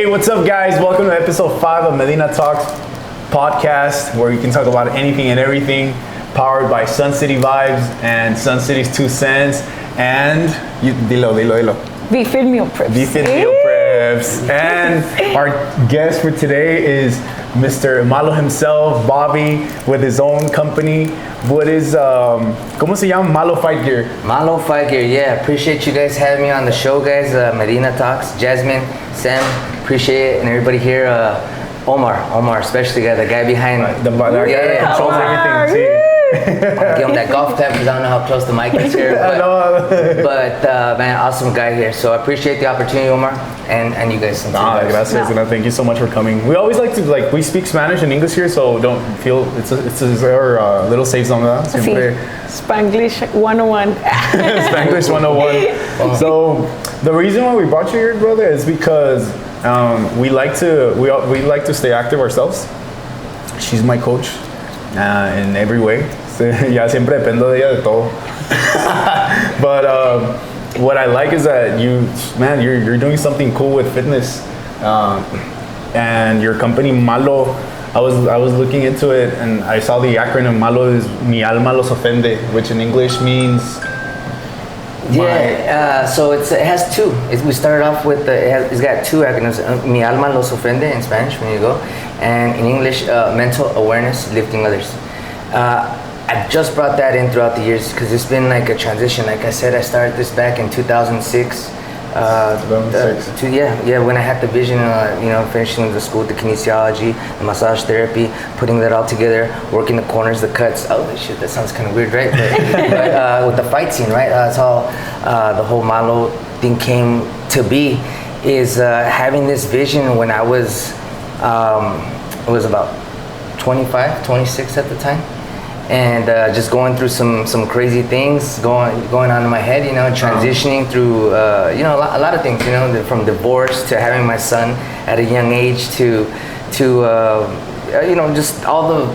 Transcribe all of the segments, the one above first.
what's up, guys? Welcome to episode 5 of Medina Talks Podcast, where you can talk about anything and everything, powered by Sun City Vibes and Sun City's 2 cents. And, dilo. Beefed meal preps. Beefed meal preps. And our guest for today is Mr. Malo himself, Bobby, with his own company. What is, ¿cómo se llama? Malo Fight Gear. Malo Fight Gear, yeah. Appreciate you guys having me on the show, guys. Medina Talks, Jasmine, Sam, appreciate it. And everybody here, Omar, especially the guy behind. The guy that controls everything, too. I'll give him that golf clap because I don't know how close the mic is here. But man, awesome guy here. So I appreciate the opportunity, Omar, and you guys. Gracias. No, thank you so much for coming. We always like to, we speak Spanish and English here, so don't feel, it's our little safe zone, ¿verdad? Siempre. Spanglish 101. Spanglish 101. So the reason why we brought you here, brother, is because we like to stay active ourselves. She's my coach in every way. Ya siempre dependo de ella de todo. But what I like is that you're doing something cool with fitness, and your company Malo. I was looking into it and I saw the acronym Malo is Mi alma los ofende, which in English means. So it has two. We started off with it's got two acronyms. Mi alma los ofende in Spanish when you go, and in English, mental awareness, lifting others. I just brought that in throughout the years because it's been like a transition. Like I said, I started this back in 2006. 2006. When I had the vision, finishing the school, the kinesiology, the massage therapy, putting that all together, working the corners, the cuts. Oh shit, that sounds kind of weird, right? But with the fight scene, right? That's how the whole Malo thing came to be. Is having this vision when I was about 25, 26 at the time. And just going through some crazy things going on in my head, transitioning through a lot of things, from divorce to having my son at a young age to just all the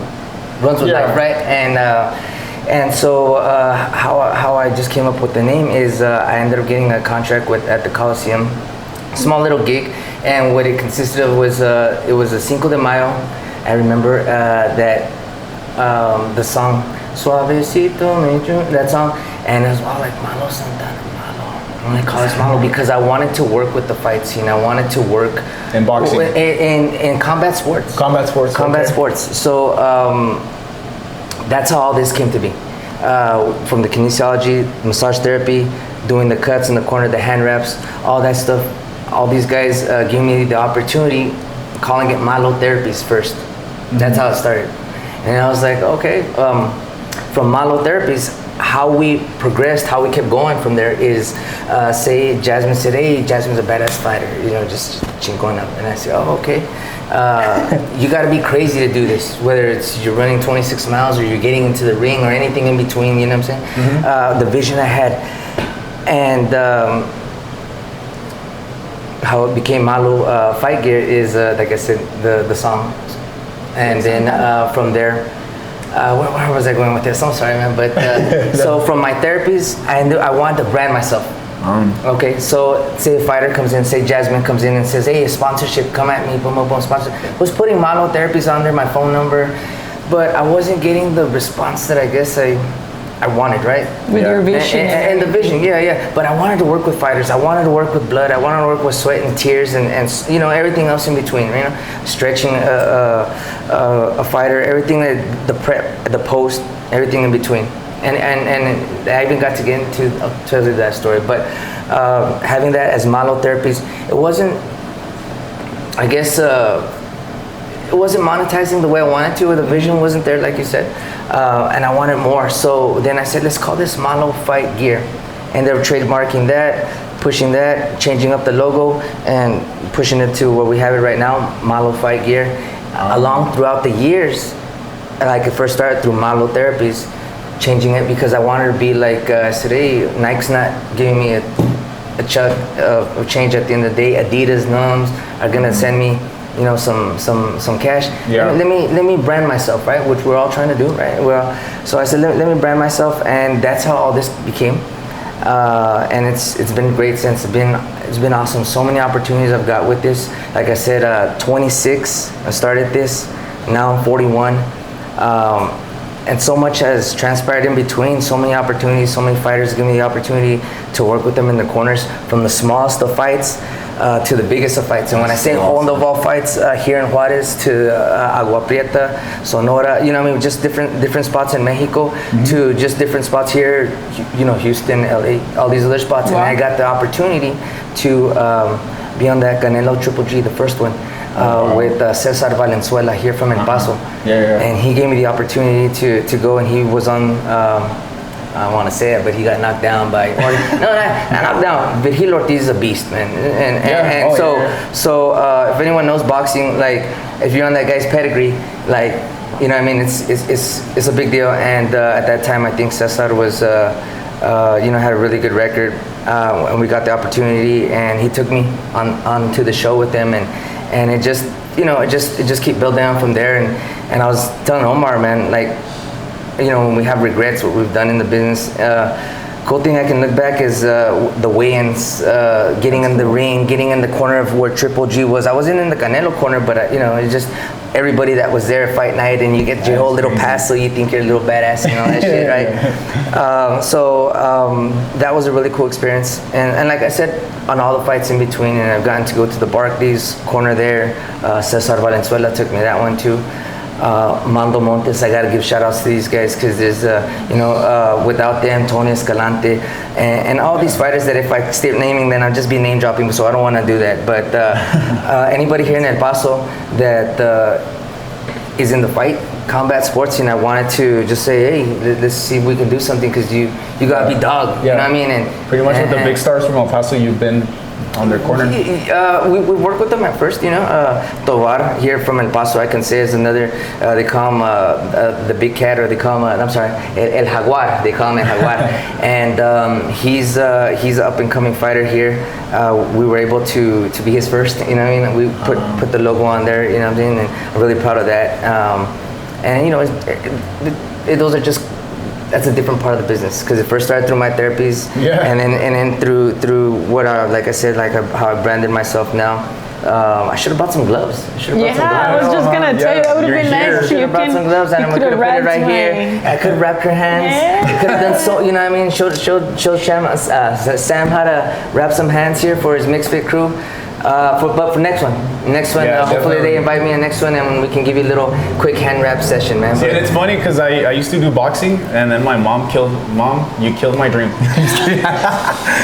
runs with life, right? And so how I just came up with the name is I ended up getting a contract at the Coliseum, small little gig, and what it consisted of was it was a Cinco de Mayo. I remember that. The song Suavecito, that song, and it was all like Malo Santana, Malo. I'm gonna call this Malo because I wanted to work with the fight scene. I wanted to work in boxing, in combat sports. Combat sports. So that's how all this came to be. From the kinesiology, massage therapy, doing the cuts in the corner, the hand wraps, all that stuff. All these guys gave me the opportunity, calling it Malo Therapies first. That's how it started. And I was like, okay, from Malo Therapies, how we progressed, how we kept going from there is, say Jasmine said, hey, Jasmine's a badass fighter, just chingon up. And I said, oh, okay. You gotta be crazy to do this, whether it's you're running 26 miles or you're getting into the ring or anything in between, you know what I'm saying? Mm-hmm. The vision I had. And how it became Malo Fight Gear is, like I said, the song. And then from there, where was I going with this? I'm sorry, man. But so from my therapies, I wanted to brand myself. Okay, so say a fighter comes in, say Jasmine comes in and says, hey, a sponsorship, come at me, boom, boom, boom, sponsor. I was putting Malo Therapies on there, my phone number, but I wasn't getting the response that I guess I wanted, right? With your vision. And the vision, yeah. But I wanted to work with fighters. I wanted to work with blood. I wanted to work with sweat and tears and everything else in between, stretching a fighter, everything, the prep, the post, everything in between. And I even got to get into, I'll tell you that story. But having that as Malo Therapies, it wasn't, I guess, it wasn't monetizing the way I wanted to, or the vision wasn't there, like you said, and I wanted more. So then I said, let's call this Malo Fight Gear. And they're trademarking that, pushing that, changing up the logo, and pushing it to where we have it right now, Malo Fight Gear. Along throughout the years, like it first started through Malo Therapies, changing it because I wanted to be like, I said, hey, Nike's not giving me a chunk of change at the end of the day. Adidas, Nums are gonna send me some cash. Yeah. Let me brand myself, right? Which we're all trying to do, right? So I said, let me brand myself, and that's how all this became. and it's been great since. It's been awesome. So many opportunities I've got with this. Like I said, 26. I started this. Now I'm 41. And so much has transpired in between. So many opportunities. So many fighters give me the opportunity to work with them in the corners, from the smallest of fights to the biggest of fights. And when I say hole-in-the-wall fights, here in Juarez to Agua Prieta, Sonora, you know what I mean, just different spots in Mexico, to just different spots here, you know, Houston, LA, all these other spots. Wow. And I got the opportunity to be on that Canelo Triple G, the first one, with Cesar Valenzuela here from El Paso. And he gave me the opportunity to go, and he was on, I don't want to say it, but he got knocked down by, not knocked down, but Gil Ortiz is a beast, man. So if anyone knows boxing, like, if you're on that guy's pedigree, like, you know what I mean, it's a big deal. And at that time, I think Cesar was, you know, had a really good record, and we got the opportunity, and he took me on to the show with him, and it just, you know, it just keep building on from there. And I was telling Omar, man, like, you know, when we have regrets what we've done in the business, cool thing I can look back is the weigh-ins, getting in the ring, getting in the corner of where Triple G was. I wasn't in the Canelo corner, but you know, it's just everybody that was there fight night, and you get your whole little pass, so you think you're a little badass and all that shit, right? So that was a really cool experience, and like I said, on all the fights in between, and I've gotten to go to the Barclays corner there. Cesar Valenzuela took me that one too. Mando Montes, I gotta give shout outs to these guys, because there's you know, without them, Tony Escalante and all these fighters that if I start naming, then I'll just be name dropping, so I don't want to do that. But anybody here in El Paso that is in the fight combat sports, and I wanted to just say, hey, let's see if we can do something, because you gotta be dog, you know what I mean? And pretty much with the big stars from El Paso, you've been on their corner. We worked with them at first, you know. Tovar here from El Paso, I can say, is another. They call him the big cat, or they call him I'm sorry, El Jaguar. They call him El Jaguar, and he's an up and coming fighter here. We were able to be his first, you know what I mean? We put the logo on there, you know what I'm saying? And I'm really proud of that. And you know, those are just. That's a different part of the business, because it first started through my therapies, and then through what like I said, like how I branded myself now. I should have bought some gloves. I was just gonna tell you, that would have been nice. I should have brought some gloves, and I could have put it right here. I could have wrapped her hands. I could have done so, you know what I mean? Showed Sam how to wrap some hands here for his mixed fit crew. But for next one, hopefully they invite me in next one, and we can give you a little quick hand wrap session, man. See, and it's funny because I used to do boxing, and then my mom you killed my dream.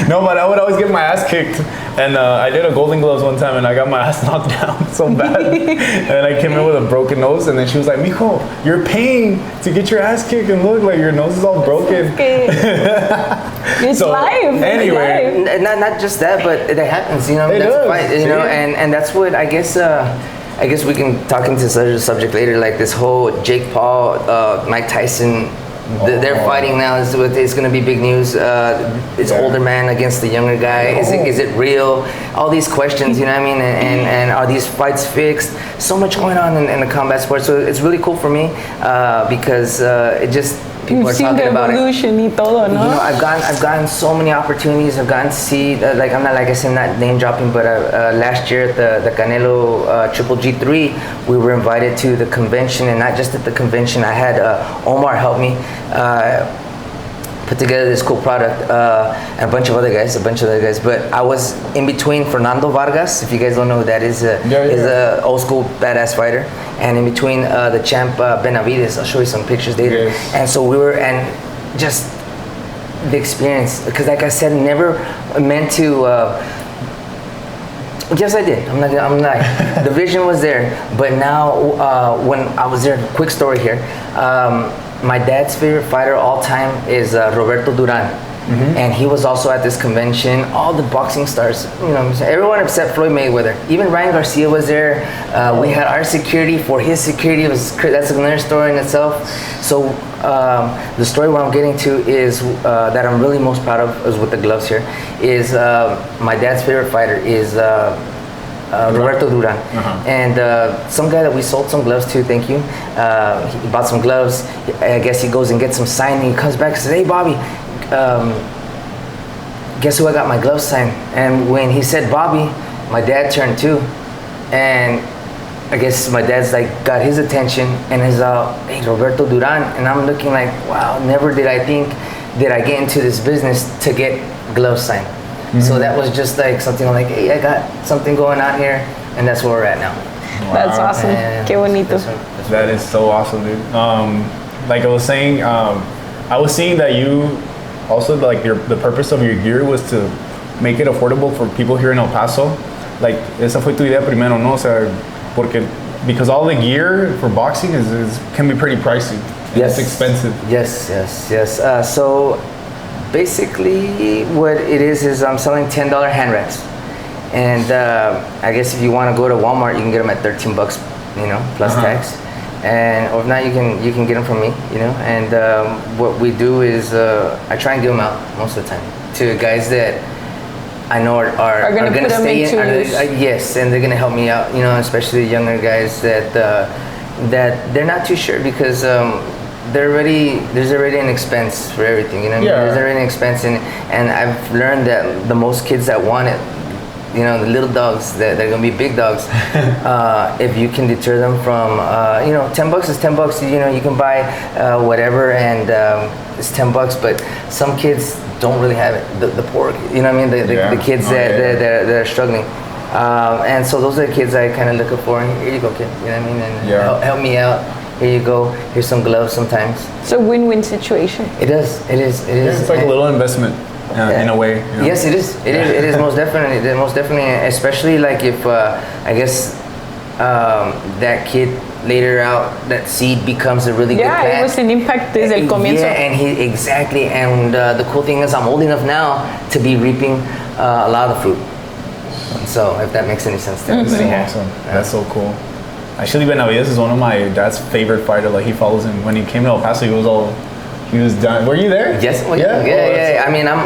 No, but I would always get my ass kicked, and I did a Golden Gloves one time, and I got my ass knocked down so bad, and I came in with a broken nose, and then she was like, "Mijo, you're paying to get your ass kicked, and look, like your nose is all broken." It's so, life. Anyway, not just that, but it happens, you know. That's fine, you know, and that's what I guess we can talk into such a subject later, like this whole Jake Paul, Mike Tyson. They're fighting now. It's going to be big news. It's older man against the younger guy. Is it real? All these questions, you know what I mean? And are these fights fixed? So much going on in the combat sport. So it's really cool for me because it just people are talking about it. Y todo, no? You know, I've gotten so many opportunities. I've gotten to see like I'm not, like I said, not name dropping, but last year at the Canelo Triple G3, we were invited to the convention, and not just at the convention. I had Omar help me put together this cool product, and a bunch of other guys. But I was in between Fernando Vargas, if you guys don't know who that is, is a old school badass fighter, and in between the champ Benavides. I'll show you some pictures later. Yes. And so we were, and just the experience, because like I said, never meant to. Yes, I did. I'm not. The vision was there, but now when I was there, quick story here. My dad's favorite fighter all time is Roberto Duran, and he was also at this convention. All the boxing stars, you know, everyone except Floyd Mayweather. Even Ryan Garcia was there. We had our security for his security. That's another story in itself. So the story where I'm getting to is that I'm really most proud of is with the gloves here. Is my dad's favorite fighter is. Roberto Duran, and some guy that we sold some gloves to, thank you, he bought some gloves. I guess he goes and gets some signing. He comes back and says, "Hey Bobby, guess who I got my glove signed? And when he said Bobby, my dad turned too, and I guess my dad's like got his attention and is hey, Roberto Duran, and I'm looking like, wow, never did I think that I get into this business to get gloves signed. So that was just like something like, hey, I got something going on here, and that's where we're at now. Wow. That's awesome. And Qué bonito. That is so awesome, dude. Like I was saying, I was seeing that you also, like, the purpose of your gear was to make it affordable for people here in El Paso. Like, esa fue tu idea primero, ¿no? O sea, because all the gear for boxing can be pretty pricey. Yes. It's expensive. Yes. So basically what it is I'm selling $10 hand racks. And I guess if you want to go to Walmart, you can get them at $13, plus tax. And or if not, you can get them from me, And what we do is I try and give them out most of the time to guys that I know are going to stay in. Yes, and they're going to help me out, especially younger guys that they're not too sure because there's already an expense for everything, There's already an expense, and I've learned that the most kids that want it, the little dogs, they're gonna be big dogs. If you can deter them from, $10 is $10. You can buy whatever, and it's $10. But some kids don't really have it. The poor, the kids that are struggling. And so those are the kids I kind of look for. And here you go, kid. And help me out. Here you go. Here's some gloves sometimes. It's a win-win situation. It is. It's like a little investment. In a way. Yes, it is. It is most definitely. Especially like if I guess that kid later out, that seed becomes a really good plant. Yeah, it was an impact desde el comienzo. Yeah, and exactly. And the cool thing is I'm old enough now to be reaping a lot of the fruit. So if that makes any sense to everybody. That's awesome. That's so cool. Actually, Benavides is one of my dad's favorite fighters. Like, he follows him. When he came to El Paso, he was done. Were you there? Yes. Well, yeah. I mean, I'm,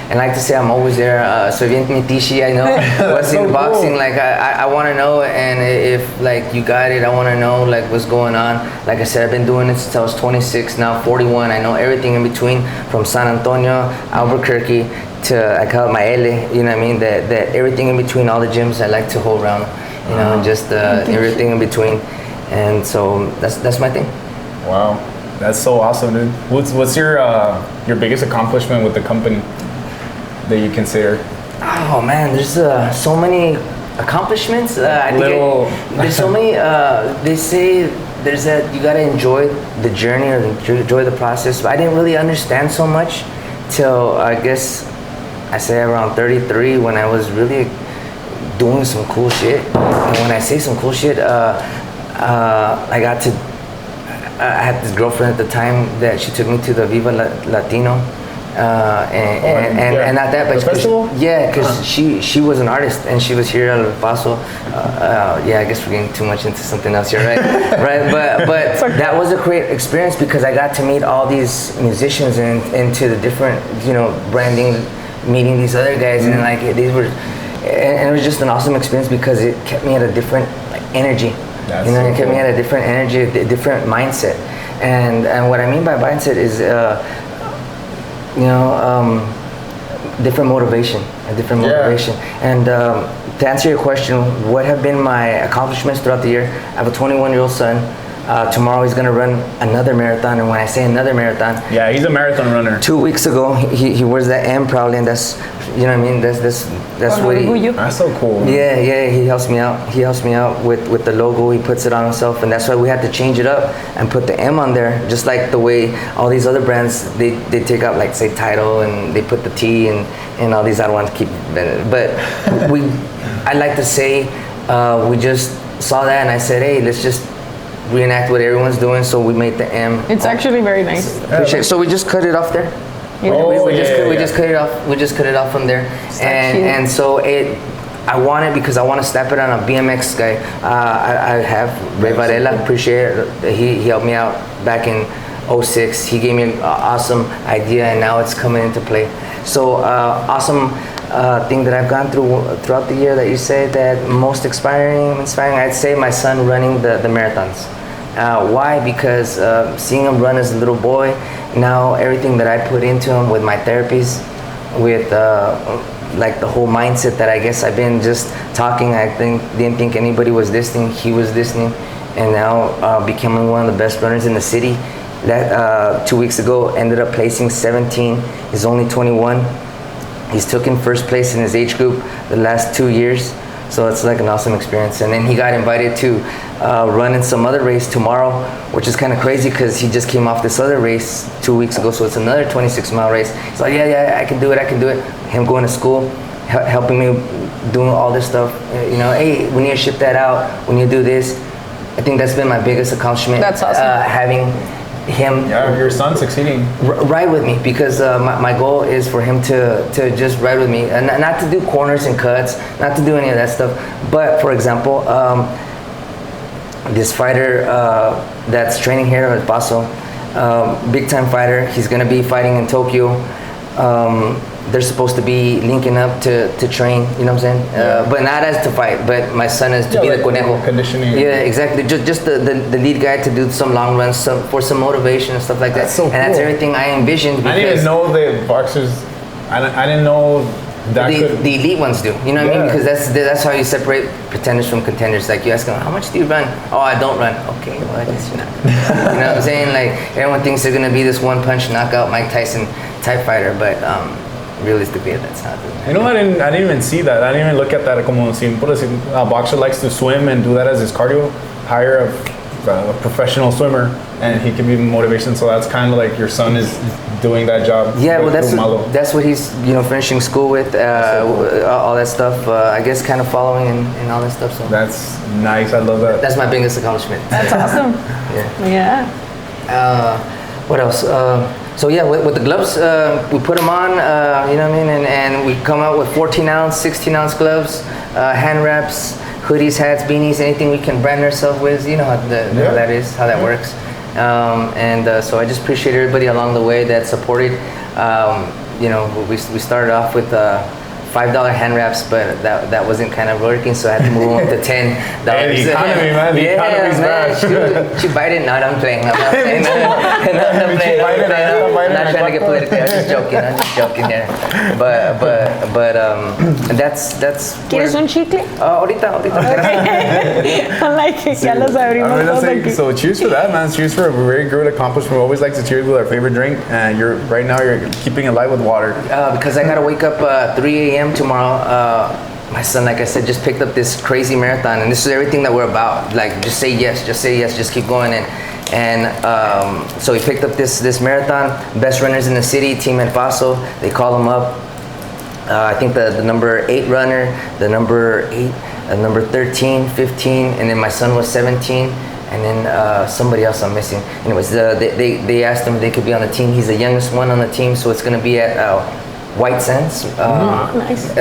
and I like to say I'm always there. So bien metiche, I know what's in boxing. Like I want to know, and if like you got it, I want to know like what's going on. Like I said, I've been doing it since I was 26. Now 41. I know everything in between, from San Antonio, Albuquerque to I call it my L. You know what I mean? That everything in between, all the gyms I like to hold around. Just everything in between, and so that's my thing. Wow. That's so awesome, dude. What's your biggest accomplishment with the company that you consider? Oh man, there's so many accomplishments. There's so many. They say there's that you gotta enjoy the journey or enjoy the process. But I didn't really understand so much till I guess I say around 33 when I was really doing some cool shit. And when I say some cool shit, I had this girlfriend at the time that she took me to the Viva Latino, and not that, but because she was an artist and she was here at El Paso. I guess we're getting too much into something else here, right? Right, but that was a great experience because I got to meet all these musicians and into the different, branding, meeting these other guys, and like these were, and it was just an awesome experience because it kept me at a different energy. It kept me at a different energy, a different mindset, and what I mean by mindset is, different motivation, And to answer your question, what have been my accomplishments throughout the year? I have a 21-year-old son. Tomorrow he's gonna run another marathon, and when I say another marathon, he's a marathon runner. 2 weeks ago, he wears that M proudly, and that's what he. That's so cool. Man. Yeah, he helps me out. He helps me out with the logo. He puts it on himself, and that's why we had to change it up and put the M on there, just like the way all these other brands they take out, like say Tidal, and they put the T and all these. I don't want to keep, but I like to say we just saw that, and I said, hey, let's just reenact what everyone's doing, so we made the M. It's actually very nice. So we just cut it off there. We just cut it off. We just cut it off from there, and so I want it because I want to snap it on a BMX guy. I have Ray Varela. Appreciate it. He helped me out back in 06. He gave me an awesome idea, and now it's coming into play. So awesome thing that I've gone throughout the year that you say that most inspiring. I'd say my son running the marathons. Why? Because seeing him run as a little boy, now everything that I put into him with my therapies, with like the whole mindset that I guess I've been just talking. Didn't think anybody was listening. He was listening, and now becoming one of the best runners in the city. That 2 weeks ago ended up placing 17. He's only 21. He's taken first place in his age group the last 2 years. So it's like an awesome experience. And then he got invited to run in some other race tomorrow, which is kind of crazy because he just came off this other race 2 weeks ago. So it's another 26-mile race. He's like, yeah, I can do it. Him going to school, helping me doing all this stuff. You know, hey, we need to ship that out. We need to do this. I think that's been my biggest accomplishment. That's awesome. Having him your son succeeding ride with me, because my goal is for him to just ride with me, and not to do corners and cuts, not to do any of that stuff. But for example, this fighter that's training here at El Paso, big time fighter, he's gonna be fighting in Tokyo. They're supposed to be linking up to train, you know what I'm saying? But not as to fight, but my son is to be the conejo. Conditioning. Yeah, exactly. Just the lead guy to do some long runs, for some motivation and stuff like that. That's so cool. And that's everything I envisioned. I didn't even know the boxers. I didn't know that the elite ones do. You know what I mean? Because that's how you separate pretenders from contenders. Like you ask them, how much do you run? Oh, I don't run. Okay, well I guess you're not. You know what I'm saying? Like everyone thinks they're gonna be this one punch knockout Mike Tyson type fighter, but realistically, that's not the. You know, I didn't even see that. I didn't even look at that como si a boxer likes to swim and do that as his cardio. Hire a professional swimmer, and he can be motivation. So that's kind of like your son is doing that job. Yeah, well, that's what he's finishing school with, all that stuff. I guess kind of following and all that stuff. So that's nice. I love that. That's my biggest accomplishment. That's awesome. Yeah. What else? So yeah, with the gloves, we put them on, you know what I mean, and we come out with 14-ounce, 16-ounce gloves, hand wraps, hoodies, hats, beanies, anything we can brand ourselves with. You know how that works. So I just appreciate everybody along the way that supported. You know, we started off with $5 hand wraps, but that wasn't kind of working, so I had to move on to $10. Hey, the economy, man. The economy's bad. She bite it? No, I'm playing. I'm not playing. I'm not trying to get political. I'm just joking here. But that's. ¿Quieres un chicle? Ahorita. I like it. Ya los abrimos todos aquí. So cheers for that, man. Cheers for a very good accomplishment. We always like to cheers with our favorite drink, and you're keeping it light with water. Because I gotta wake up 3 a.m. tomorrow. My son, like I said, just picked up this crazy marathon, and this is everything that we're about. Like, just say yes, just keep going. And so he picked up this marathon. Best runners in the city, Team El Paso. They call him up. I think the number 8 runner, the number 13, 15, and then my son was 17, and then somebody else I'm missing. Anyways, they asked him if they could be on the team. He's the youngest one on the team, so it's gonna be at White Sands, nice.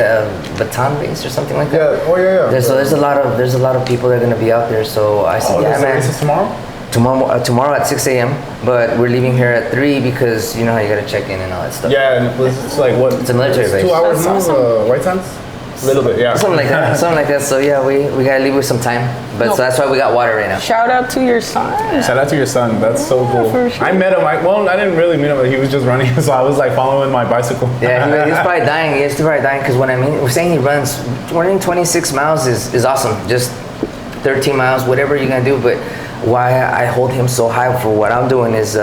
Baton Base or something like that. Yeah. There's a lot of people that are gonna be out there. So I said, yeah, man. Is this tomorrow? Tomorrow at 6 a.m. But we're leaving here at 3 because you know how you gotta check in and all that stuff. Yeah, and it's like what? It's a military base. 2 hours That's now, awesome. White Sands? A little bit, yeah. Something like that. So yeah, we gotta leave with some time. But so that's why we got water right now. Shout out to your son. Shout out to your son. That's so cool. For sure. I met him. I didn't really meet him, but he was just running, so I was like following my bicycle. Yeah, he's probably dying. He's probably dying because we're saying he runs. Running 26 miles is awesome. Just 13 miles, whatever you're gonna do. But why I hold him so high for what I'm doing is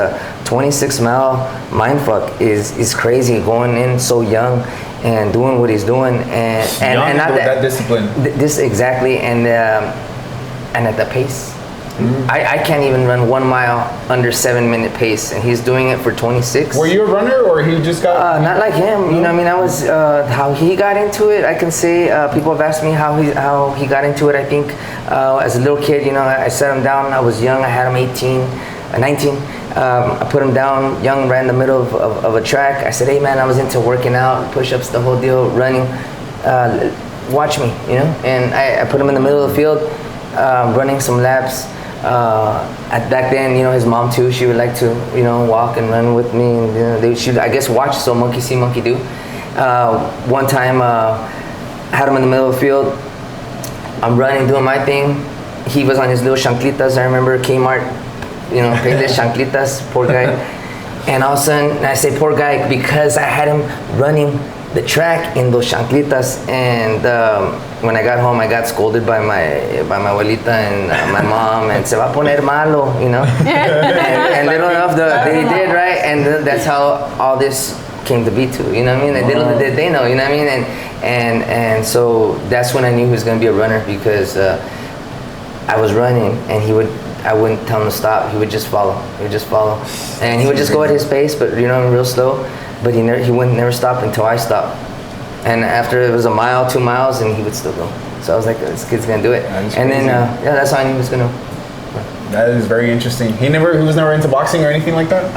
26-mile mindfuck is crazy. Going in so young and doing what he's doing and not that discipline. This exactly and at the pace. I can't even run 1 mile under 7-minute pace, and he's doing it for 26. Were you a runner, or he just got? Not like him. You know, what I mean, I was how he got into it. I can say people have asked me how he got into it. I think as a little kid, you know, I sat him down. I was young. I had him 19. I put him down, young, ran in the middle of a track. I said, hey man, I was into working out, push-ups, the whole deal, running. Watch me, you know. And I put him in the middle of the field, running some laps. Back then, you know, his mom too, she would like to, you know, walk and run with me. And, you know, she I guess watch, so monkey see, monkey do. One time, I had him in the middle of the field. I'm running, doing my thing. He was on his little chanclitas. I remember Kmart, you know, painted chanclitas, poor guy. And all of a sudden, I say poor guy because I had him running the track in those chanclitas, and when I got home, I got scolded by my abuelita and my mom, and se va a poner malo, you know. and little enough, they did, right, and that's how all this came to be too, you know what I mean? Little did they know, you know what I mean? And so that's when I knew he was gonna be a runner, because I was running, and I wouldn't tell him to stop. He would just follow. And he would just go at his pace, but real slow. But he wouldn't never stop until I stopped. And after it was a mile, 2 miles, and he would still go. So I was like, this kid's gonna do it. And then that's how I knew he was gonna. That is very interesting. He was never into boxing or anything like that?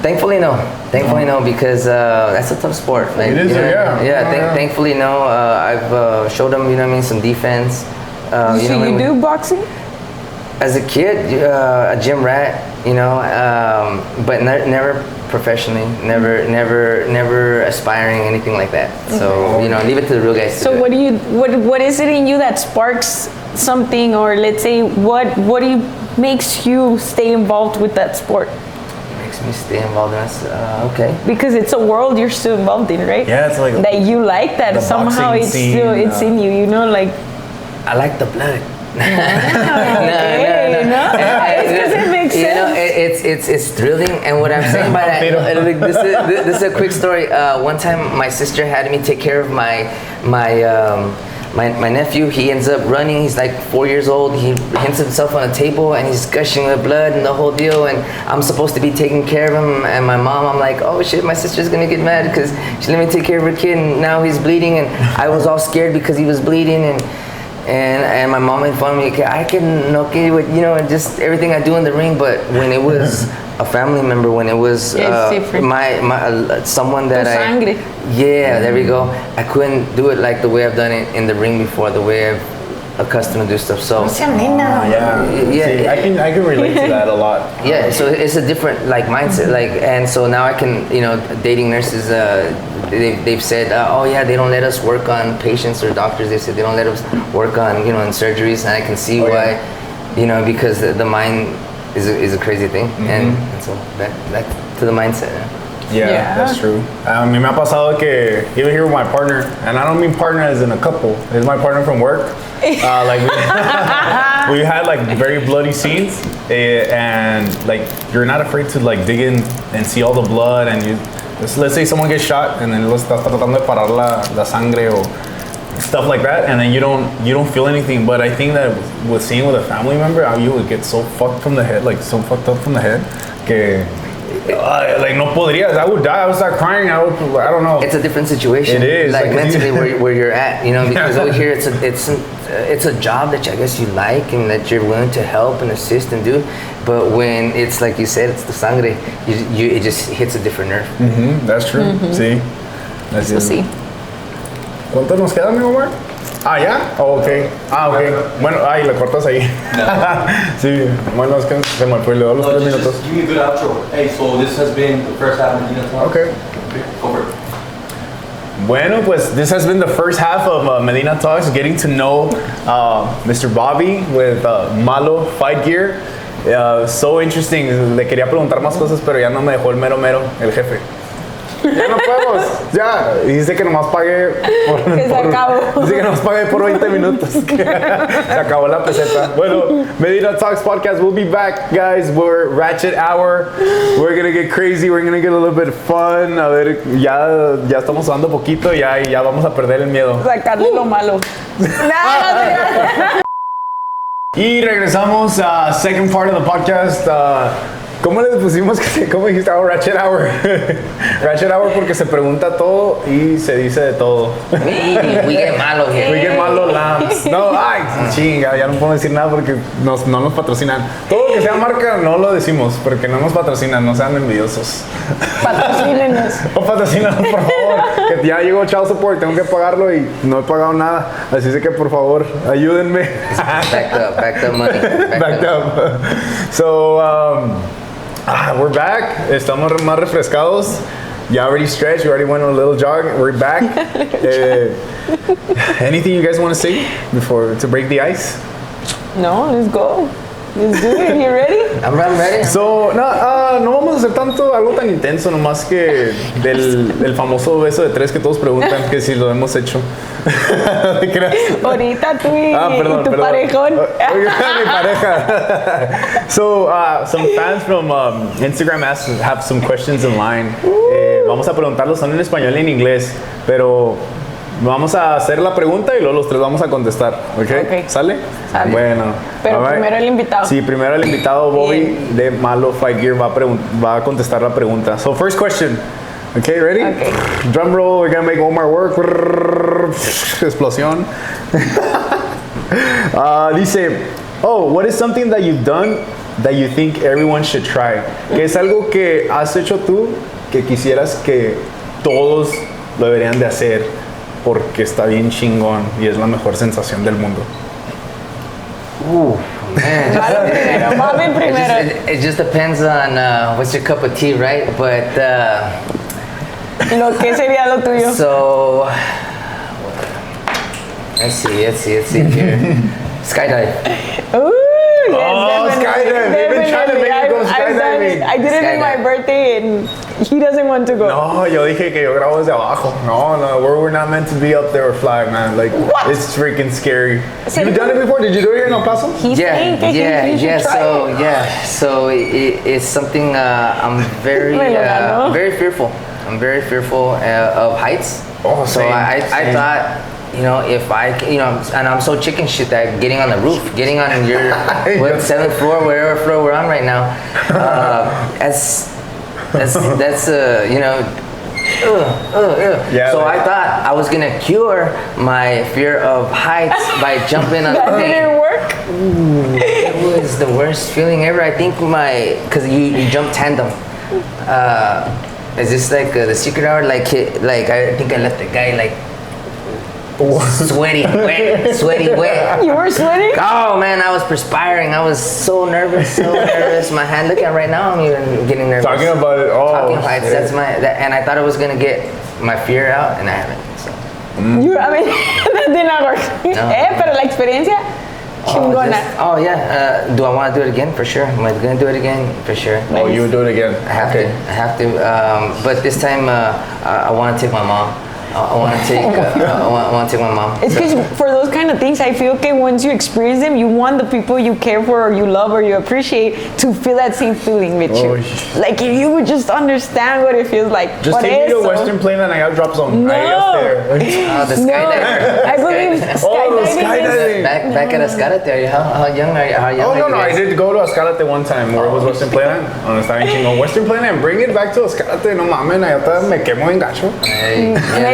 Thankfully no. Thankfully no, because that's a tough sport. Like, it is, thankfully no. I've showed him, some defense. So you do boxing? As a kid, a gym rat, but never professionally, never aspiring anything like that. So leave it to the real guys. So what is it in you that sparks something, or let's say what makes you stay involved with that sport? Makes me stay involved in that. Okay. Because it's a world you're still involved in, right? Yeah, it's like that you like that somehow it's scene, still it's in you. Like. I like the blood. No. Because it makes sense. It's thrilling, and what I'm saying by that, this is a quick story. One time, my sister had me take care of my nephew. He ends up running. He's like 4 years old. He hits himself on a table, and he's gushing with blood and the whole deal. And I'm supposed to be taking care of him. And my mom, I'm like, oh shit, my sister's gonna get mad because she let me take care of her kid, and now he's bleeding. And I was all scared because he was bleeding, and my mom informed me, okay, I can okay with just everything I do in the ring, but when it was a family member, when it was someone that there we go, I couldn't do it like the way I've done it in the ring before, the way I've accustomed to do stuff. So I can relate to that a lot. Yeah, so it's a different mindset, and so now I can dating nurses. They've said, they don't let us work on patients or doctors. They said they don't let us work on in surgeries, and I can see why, because the mind is a crazy thing, and so back to the mindset. Yeah, that's true. Me ha pasado que even here with my partner, and I don't mean partner as in a couple. It's my partner from work. We had very bloody scenes, and you're not afraid to dig in and see all the blood, and let's say someone gets shot, and then está tratando de parar la sangre or stuff like that, and then you don't feel anything. But I think that with seeing with a family member, you would get so fucked from the head, so fucked up from the head, que no podrías. I would die. I would start crying. I don't know. It's a different situation. It is mentally where you're at, because over here it's a job that I guess you like and that you're willing to help and assist and do. But when it's like you said, it's the sangre, it just hits a different nerve. Mm-hmm, that's true. Sí. That's it. Sí. ¿Cuánto nos queda, amigo Mark? Ah, ¿ya? Oh, ok. Bueno, lo cortas ahí. Sí, bueno, es que se me fue, le doy los 3 minutos. Give me a good outro. Hey, so this has been the first half of Medina Talks. Okay. Over. Bueno, pues this has been the first half of Medina Talks, getting to know Mr. Bobby with Malo Fight Gear. So interesting. Le quería preguntar más cosas, pero ya no me dejó el mero, el jefe. Ya no podemos, ya. Y dice que nomás pague dice que nomás pague por 20 minutos. Se acabó la peseta. Bueno, Medina Talks Podcast, we'll be back, guys. We're Ratchet Hour. We're gonna get crazy. We're gonna get a little bit of fun. A ver, ya estamos dando poquito. Ya vamos a perder el miedo. Sacarle lo malo. Y regresamos a second part of the podcast. ¿Cómo le pusimos? ¿Cómo dijiste? Ratchet Hour. Ratchet Hour porque se pregunta todo y se dice de todo. We get malo here. We get malo lambs. No, chinga, ya no puedo decir nada porque no nos patrocinan. Todo lo que sea marca no lo decimos porque no nos patrocinan, no sean envidiosos. Patrocínenos. O patrocínanos, por favor. Que ya llegó child support, tengo que pagarlo y no he pagado nada. Así es que por favor, ayúdenme. Backed up money. Backed up. So, we're back. Estamos más refrescados. You already stretched. You already went on a little jog. We're back. Anything you guys want to say before to break the ice? No, let's go. Let's do it. You ready? I'm ready. So, no vamos a hacer algo tan intenso, nomás que del famoso beso de tres que todos preguntan que si lo hemos hecho. ¿Te creas? Ahorita tú y perdón. tu parejón. Mi pareja. So, some fans from Instagram have some questions in line. Vamos a preguntarlos, son en español y en inglés, pero vamos a hacer la pregunta y luego los tres vamos a contestar, ¿ok? ¿Sale? Bueno. Pero primero el invitado. Sí, primero el invitado Bobby de Malo Fight Gear va a contestar la pregunta. So, first question. Okay, ready? Okay. Drum roll, we're gonna make Omar work. Explosión. Dice, what is something that you've done that you think everyone should try? ¿Qué es algo que has hecho tú que quisieras que todos lo deberían de hacer porque está bien chingón y es la mejor sensación del mundo? Man. Bobby primero. It just depends on what's your cup of tea, right? But Lo que sería lo tuyo. so let's see here. Skydive. Ooh, yes, skydive. They've been trying to make me go skydiving. I did it in my birthday and he doesn't want to go. No, yo dije que yo grabo desde abajo. No, we're not meant to be up there or fly, man. Like, What? it's freaking scary. So You've done it before? Did you do it here in El Paso? He's saying that you should try it. So it's something I'm very very fearful. I'm very fearful of heights. Oh, so same. I thought, if I, and I'm so chicken shit that getting on the roof, getting on your 7th floor, whatever floor we're on right now, that's Yeah, so like, I thought I was gonna cure my fear of heights by jumping on the That thing. didn't work. It was the worst feeling ever. I think because you jump tandem. Is this like the secret hour? Like I think I left the guy like sweaty wet. You were sweating? Oh man, I was perspiring. I was so nervous. My hand, look at right now, I'm even getting nervous. talking about it. Talking heights. That's and I thought I was gonna get my fear out, and I haven't. So. That did not work. No. Pero la experiencia, chingona. Do I want to do it again? For sure. Am I gonna do it again? For sure. Oh, you would do it again. I have to. But this time, I want to take my mom. I want to take my mom. It's because for those kind of things, I feel okay, once you experience them, you want the people you care for or you love or you appreciate to feel that same feeling with you. Like if you would just understand what it feels like. Just take me to Western Plain and I got drop zone. No. The skydiving. I believe skydiving. Back at Escalate. How young are you? No. I did go to Escalate one time where it was Western Plain. Estaba bien chingón. Western Plain and bring it back to Escalate. No mames, allá me quemo en gacho.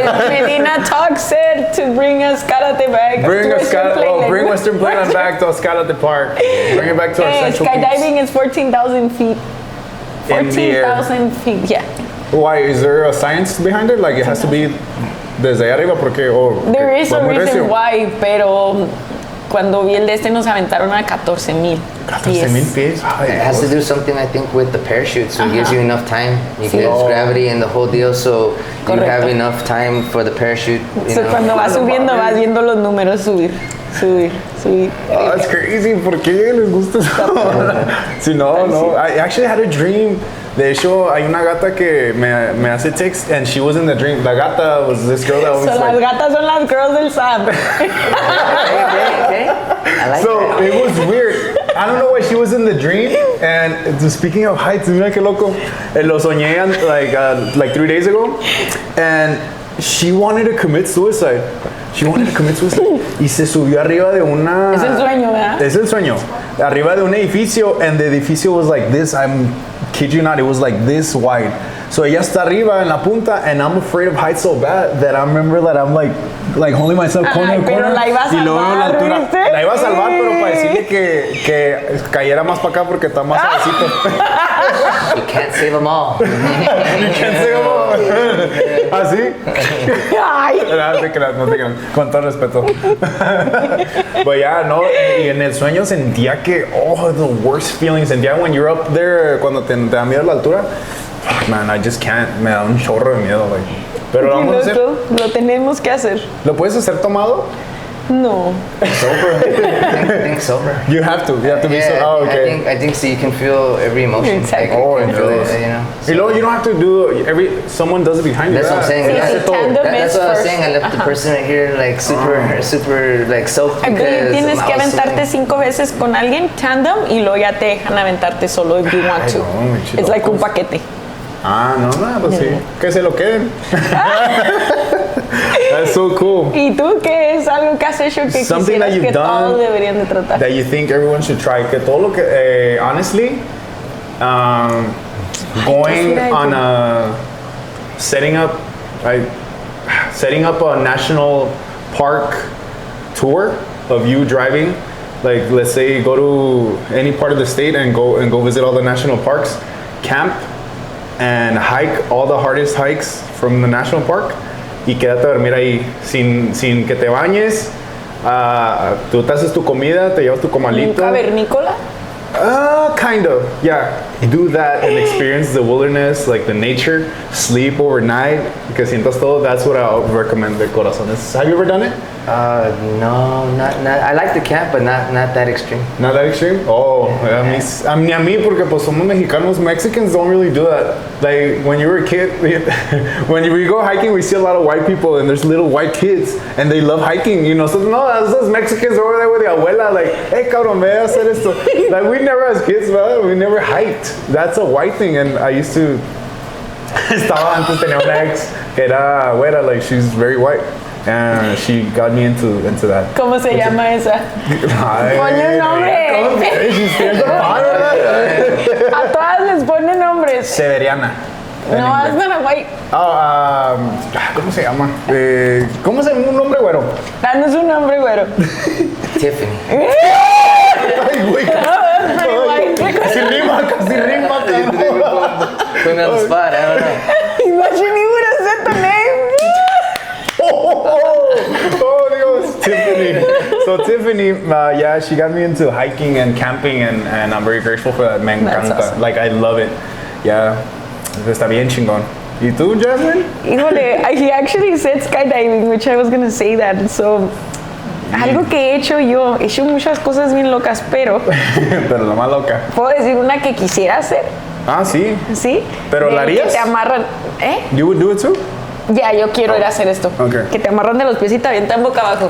Medina Talks said to bring us karate back. Bring Western Plain back to Escalate Park. Bring it back to our central skydiving is 14,000 feet. 14,000 feet, yeah. Why? Is there a science behind it? Like it has to be desde arriba porque There is a reason why, pero cuando vi el de este nos aventaron a 14,000. 14,000 pies. It has to do something, I think, with the parachute, so it gives you enough time. You get gravity and the whole deal, so you have enough time for the parachute. So cuando vas subiendo, vas viendo los números subir. That's crazy. ¿Por qué les gusta eso? Si no. I actually had a dream. De hecho, hay una gata que me hace text and she was in the dream. La gata was this girl that was So las gatas son las girls del SAM. Okay. I like So that. it was weird. I don't know why she was in the dream. And speaking of heights, mira que loco. Lo soñé like 3 days ago. And she wanted to commit suicide. Y se subió arriba de una... Es el sueño, ¿verdad? Es el sueño. Arriba de un edificio. And the edificio was like this. I'm kid you not. It was like this wide. So ella está arriba en la punta. And I'm afraid of heights so bad that I remember that I'm like holding myself corner. Pero la iba a salvar, ¿viste? La iba a salvar, pero para decirle que cayera más para acá porque está más suavecito. You can't save them all. You can't save them all. ¿Así? Ay. No te creas. Con todo respeto. But yeah, no. Y en el sueño sentía que, the worst feeling. Sentía when you're up there, cuando te da miedo la altura. Man, I just can't. Me da un chorro de miedo, like. Pero lo vamos a hacer. Lo tenemos que hacer. ¿Lo puedes hacer tomado? No. Sober. I think sober. You have to be sober. Oh, okay. I think so. You can feel every emotion. Exactly. Like, Oh, you can feel yes. it, you know. You know, you don't have to do someone does it behind you. That's what I'm saying. Sí, That's, sí, tandem that's es what I was first. saying. I left the person right here like super like soaked. Agree, because tienes que I was aventarte swimming. 5 veces con alguien, tandem, y luego ya te dejan aventarte solo if you want to. no, It's like un paquete. Ah, no, pues sí. Que se lo queden. That's so cool. ¿Y tú qué es algo que has hecho que Something quisieras that you've que todos done deberían de tratar? That you think everyone should try. Que todo lo que, honestly, going quisiera on yo. setting up a national park tour of you driving. Like, let's say you go to any part of the state and go visit all the national parks, camp, and hike all the hardest hikes from the national park y quédate a dormir ahí sin que te bañes. Tú te haces tu comida, te llevas tu ¿Un comalito. cavernícola? Kind of, yeah. Do that and experience the wilderness, like the nature. Sleep overnight, que sientas todo. That's what I would recommend de corazones. Have you ever done it? No, not. I like the camp, but not that extreme. Not that extreme? Oh, a mí, porque pues somos mexicanos. Mexicans don't really do that. Like, when you were a kid, when we go hiking, we see a lot of white people, and there's little white kids, and they love hiking, you know. So, no, that's those Mexicans over there with the abuela, like, hey, cabrón, ve a hacer esto. Like, we never, as kids, man, we never hiked. That's a white thing, and I used to... Estaba antes, tenía una ex que era güera, like, she's very white. And she got me into that. ¿Cómo se llama esa? Ponle un nombre. A todas les pone nombres. Severiana. No, es not a white. ¿Cómo se llama? ¿Cómo se llama un nombre güero? Danos un nombre, güero. Tiffany. Ay, güey. Pretty white. Casi rima. Put me on the spot. I don't know. Imagine you would have said the name. Oh, Dios, Tiffany. So Tiffany, yeah, she got me into hiking and camping, and I'm very grateful for that. Me That's encanta. awesome. Like, I love it. Yeah, está bien chingón. ¿Y tú, Jasmine? Híjole, he actually said skydiving, which I was going to say that. So, algo que he hecho muchas cosas bien locas, pero Pero la más loca. puedo decir una que quisiera hacer. Ah, sí. ¿Sí? ¿Pero la Que harías? te amarran. ¿Eh? You would do it too? Ya, yo quiero ir a hacer esto. Okay. Que te amarran de los pies y te avientan boca abajo.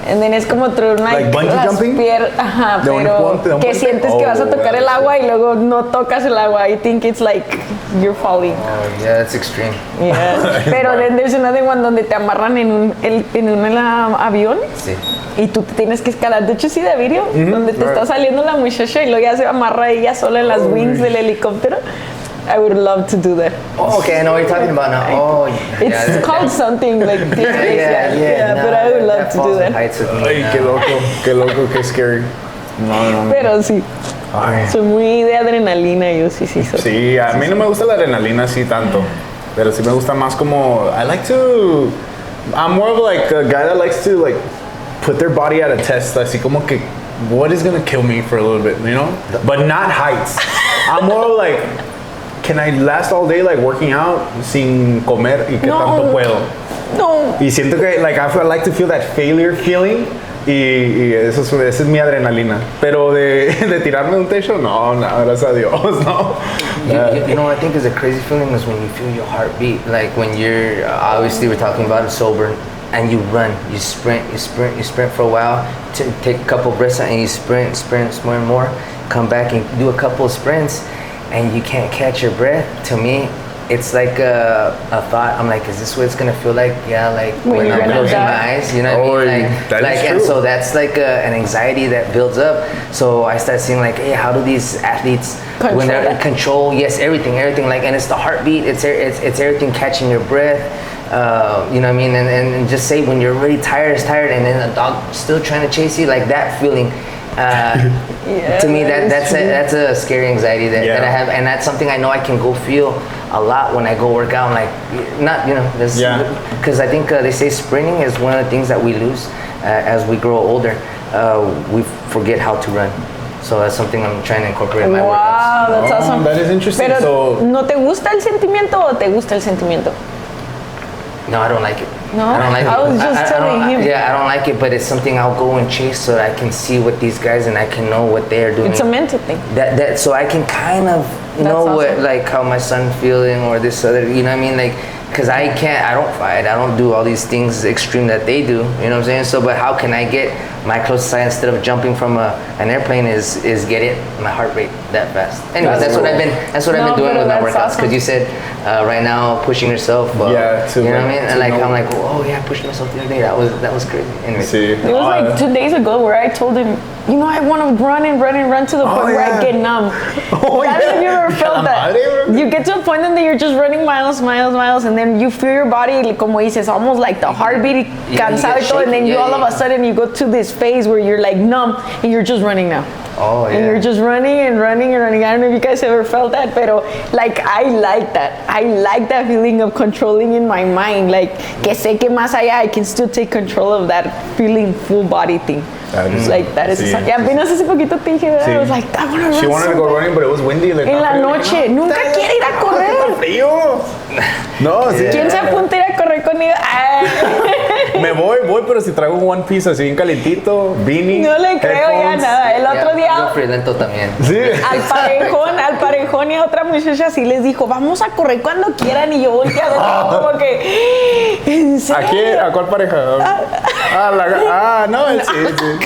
And then es como traer una Like bungee jumping? Ajá, ¿De un pero puente? que sientes que vas a tocar el agua y luego no tocas el agua. I think it's like you're falling. Oh, yeah, that's extreme. Yeah. Pero then there's another one donde te amarran en un avión. Sí. Y tú te tienes que escalar. De hecho, sí, de video, donde te está saliendo la muchacha y luego ya se amarra ella sola en las wings del helicóptero. I would love to do that. Oh, okay, I know what you're talking about now. Oh, It's yeah, called something like this. no, but I would love that to do falls in that. heights with me. Ay, qué loco, qué scary. No. Pero sí, Ay. soy muy de adrenalina, yo sí soy. Sí, a mí no me gusta la adrenalina así tanto, pero sí me gusta más como, I'm more of like a guy that likes to like put their body at a test, así como que, what is gonna kill me for a little bit, you know? But not heights. I'm more of like, can I last all day like working out sin comer y que No. tanto puedo? No, Y siento que like I like to feel that failure feeling y esa es mi adrenalina. Pero de tirarme de un techo, no, gracias a Dios, no. You know what I think is a crazy feeling is when you feel your heartbeat. Like when you're, obviously we're talking about it sober, and you run, you sprint for a while, take a couple breaths and you sprint more and more, come back and do a couple of sprints, and you can't catch your breath. To me, it's like a thought. I'm like, is this what it's gonna feel like? Yeah, like When when you're I'm gonna closing die. my eyes, you know what I mean? That is And true. so that's like an anxiety that builds up. So I start seeing like, hey, how do these athletes when they're Control that. control? Yes, everything, like, and it's the heartbeat. It's everything catching your breath. You know what I mean? And just say when you're really tired, and then a dog still trying to chase you, like that feeling. To me, that's a scary anxiety that I have, and that's something I know I can go feel a lot when I go work out. I'm like, because I think they say sprinting is one of the things that we lose as we grow older. We forget how to run. So that's something I'm trying to incorporate in my workouts. wow, that's awesome. That is interesting. Pero, So- ¿no te gusta el sentimiento o te gusta el sentimiento? No, I don't like it. No? I don't like it. I was just telling him. Yeah, I don't like it, but it's something I'll go and chase so that I can see what these guys and I can know what they're doing. It's a mental thing. That so I can kind of know what, awesome. like, how my son feeling or this other, you know what I mean? Like, because I don't fight, I don't do all these things extreme that they do, you know what I'm saying? So, but how can I get my closest side instead of jumping from an airplane is get my heart rate that fast. Anyway, that's what I've been doing with my workouts. Because you said right now pushing yourself. You know what I mean? And like I'm like, oh yeah, I pushed myself the other day. That was crazy. Anyway, it was like 2 days ago where I told him, you know, I want to run and run to the point where I get numb. I don't know if you ever felt that. You get to a point that you're just running miles, and then you feel your body, como dices, almost like the heartbeat, cansado y todo, and then you all of a sudden you go to this phase where you're like numb and you're just running now. Oh, yeah. And you're just running. I don't know if you guys ever felt that, but like I like that. I like that feeling of controlling in my mind. Like, que sé que más allá, I can still take control of that feeling, full body thing. That is yeah, apenas hace poquito te dije, I was like, I want to run. She wanted to go running, but it was windy. Like, en la noche. Nunca quiere ir a correr. Frío. No, sí. ¿Quién se apunta a ir a correr conmigo? Me voy, pero si traigo un one piece así bien calentito, beanie. No le creo ya nada. El otro día. Yo friolento también. Sí. Al parejón y a otra muchacha así les dijo, vamos a correr cuando quieran. Y yo volteé a ver como que, ¿en serio? ¿A cuál pareja? No, sí.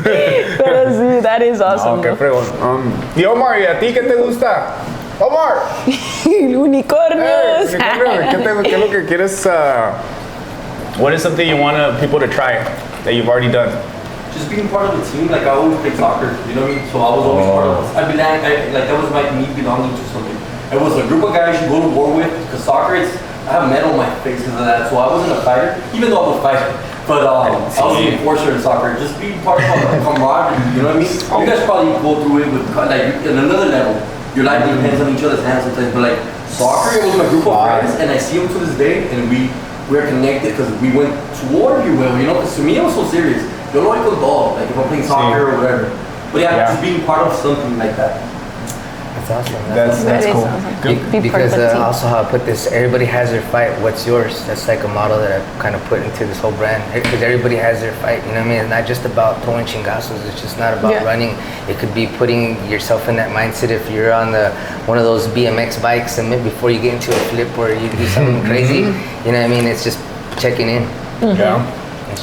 Pero sí, that is awesome. Qué fregón. Y Omar, ¿y a ti qué te gusta? Omar. Unicornios. ¿Qué es lo que quieres? What is something you want people to try that you've already done? Just being part of the team, like I always played soccer, you know what I mean? So I was always part of it. Like that was me belonging to something. It was a group of guys you go to war with, because soccer, I have metal on my face because of that, so I wasn't a fighter, even though I was a fighter. But I was the enforcer in soccer. Just being part of a camaraderie, you know what I mean? You guys probably go through it with, like, in another level. Your life depends on each other's hands sometimes, but like soccer, it was my group of friends, and I see them to this day, and we're connected because we went to war, if you will, you know? Because to me, it was so serious. Yo lo con todo, like if I'm playing soccer or whatever. But yeah, just being part of something like that. That's awesome. That's cool. Awesome. Because also how I put this, everybody has their fight. What's yours? That's like a model that I've kind of put into this whole brand. Because everybody has their fight. You know what I mean? It's not just about throwing chingazos. It's just not about running. It could be putting yourself in that mindset. If you're on one of those BMX bikes and maybe before you get into a flip or you do something crazy, you know what I mean? It's just checking in. Yeah.